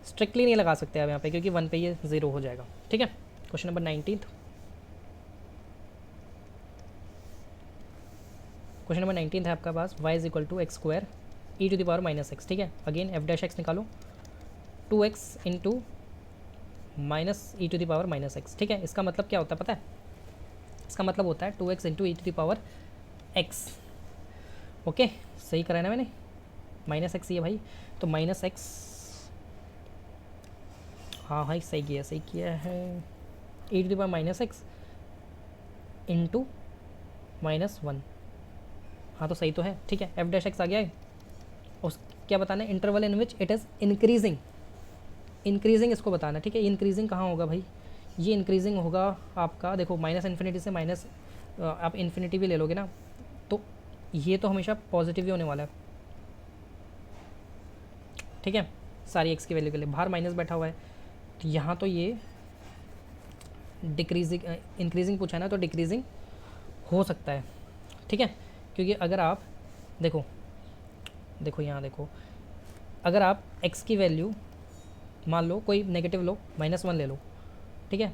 Strictly नहीं लगा सकते आप यहाँ पे, क्योंकि 1 पे ये 0 हो जाएगा, ठीक है। Question number 19। क्वेश्चन नंबर 19 है आपका पास y is equal to x² e to the power -x, ठीक है। अगेन एफ डैश एक्स निकालो, 2x into minus e to the power -x, ठीक है। इसका मतलब क्या होता है पता है? इसका मतलब होता है 2x into e to the power x। Okay, सही करा है ना मैंने, -x ही है भाई, तो -x, हाँ भाई सही किया है, e to the power -x into -1, हाँ तो सही तो है, ठीक है। एफ डैश एक्स आ गया है, उस क्या बताना है, interval in which it is increasing, increasing इसको बताना, ठीक है। इंक्रीजिंग कहाँ होगा भाई, ये इंक्रीजिंग होगा आपका, देखो -इन्फिनिटी से माइनस, आप इन्फिनिटी भी ले लोगे ना, तो ये तो हमेशा पॉजिटिव ही होने वाला है, ठीक है। सारी एक्स की वैल्यू के लिए बाहर माइनस बैठा हुआ है, तो यहाँ तो ये डिक्रीजिंग इंक्रीजिंग पूछा है ना, तो डिक्रीजिंग हो सकता है, ठीक है। क्योंकि अगर आप देखो यहाँ देखो, अगर आप x की वैल्यू मान लो कोई नेगेटिव लो, -1 ले लो, ठीक है।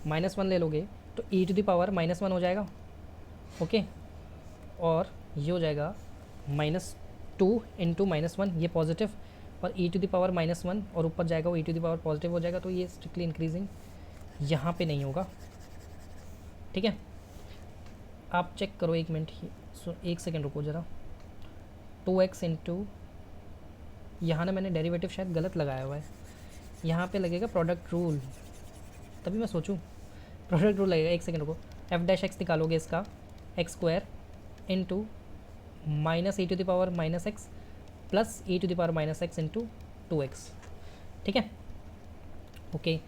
-1 ले लोगे तो e टू द पावर -1 हो जाएगा, ओके। और ये हो जाएगा -2 इंटू -1, ये पॉजिटिव, और ई टू द पावर -1 और ऊपर जाएगा वो ई टू द पावर पॉजिटिव हो जाएगा, तो ये स्ट्रिक्टली इंक्रीजिंग यहाँ पे नहीं होगा। ठीक है, आप चेक करो 1 मिनट, 1 सेकेंड रुको ज़रा। 2x इंटू, यहाँ ना मैंने डेरिवेटिव शायद गलत लगाया हुआ है, यहाँ पे लगेगा प्रोडक्ट रूल, तभी मैं सोचूं प्रोडक्ट रूल लगेगा। 1 सेकेंड रुको, एफ डैश एक्स निकालोगे इसका x square into minus e to the power -x plus e to the power -x into 2x। ठीक है, ओके,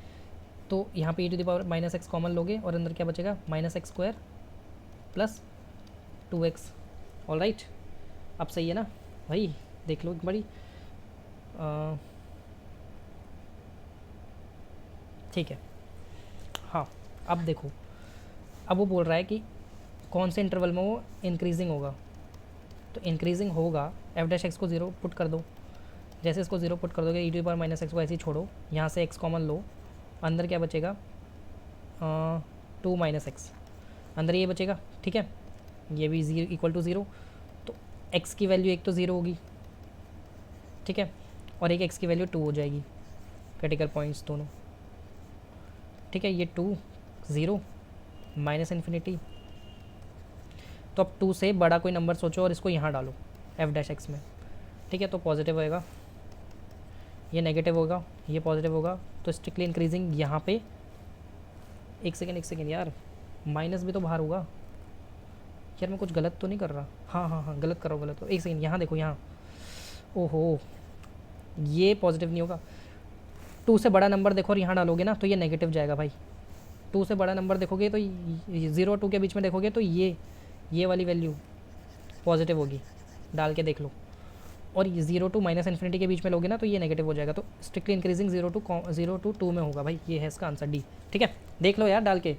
तो यहाँ पे e to the power -x common लोगे और अंदर क्या बचेगा -x square plus 2x। All right, अब सही है ना भाई, देख लो एक बड़ी ठीक है। हाँ, अब देखो, अब वो बोल रहा है कि कौन से इंटरवल में वो इंक्रीजिंग होगा, तो इंक्रीजिंग होगा एफ डैश एक्स को 0 पुट कर दो, जैसे इसको 0 पुट कर दोगे ई टू पावर -x को ऐसे ही छोड़ो, यहाँ से x कॉमन लो, अंदर क्या बचेगा 2 -x, अंदर ये बचेगा। ठीक है, ये भी इक्वल टू 0, तो x की वैल्यू एक तो 0 होगी, ठीक है, और एक x की वैल्यू 2 हो जाएगी, क्रिटिकल पॉइंट्स दोनों। ठीक है, ये 2 0 माइनस इन्फिनिटी, तो अब 2 से बड़ा कोई नंबर सोचो और इसको यहाँ डालो एफ डैश एक्स में। ठीक है, तो पॉजिटिव होएगा, ये नेगेटिव होगा, ये पॉजिटिव होगा, तो स्ट्रिक्टली इंक्रीजिंग यहाँ पे। एक सेकेंड यार, माइनस भी तो बाहर होगा यार, मैं कुछ गलत तो नहीं कर रहा? हाँ गलत कर रहा हूँ, गलत। तो 1 सेकेंड, यहाँ देखो, यहाँ ओहो, ये पॉजिटिव नहीं होगा। 2 से बड़ा नंबर देखो और यहाँ डालोगे ना तो ये नेगेटिव जाएगा भाई। 2 से बड़ा नंबर देखोगे तो 0 और 2 के बीच में देखोगे तो ये वाली वैल्यू पॉजिटिव होगी, डाल के देख लो। और 0 टू माइनस इन्फिनिटी के बीच में लोगे ना तो ये नेगेटिव हो जाएगा, तो स्ट्रिक्टली इंक्रीजिंग 0 टू 2 में होगा भाई, ये है इसका आंसर डी। ठीक है, देख लो यार डाल के।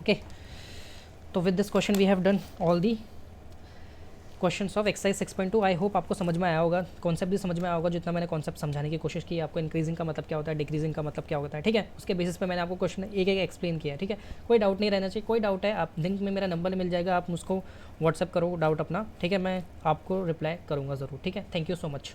ओके, तो with this question we have done all the questions of exercise 6.2। I hope आपको समझ में आया होगा, कॉन्सेप्ट भी समझ में आया होगा, जितना मैंने कॉन्सेप्ट समझाने की कोशिश की आपको। इंक्रीजिंग का मतलब क्या होता है, डिक्रीजिंग का मतलब क्या होता है, ठीक है, उसके बेसिस पे मैंने आपको क्वेश्चन एक एक्सप्लेन किया है। ठीक है, कोई डाउट नहीं रहना चाहिए, कोई डाउट है आप लिंक में मेरा नंबर मिल जाएगा, आप मुझको व्हाट्सअप करो डाउट अपना, ठीक है, मैं आपको रिप्लाई करूँगा ज़रूर। ठीक है, थैंक यू सो मच।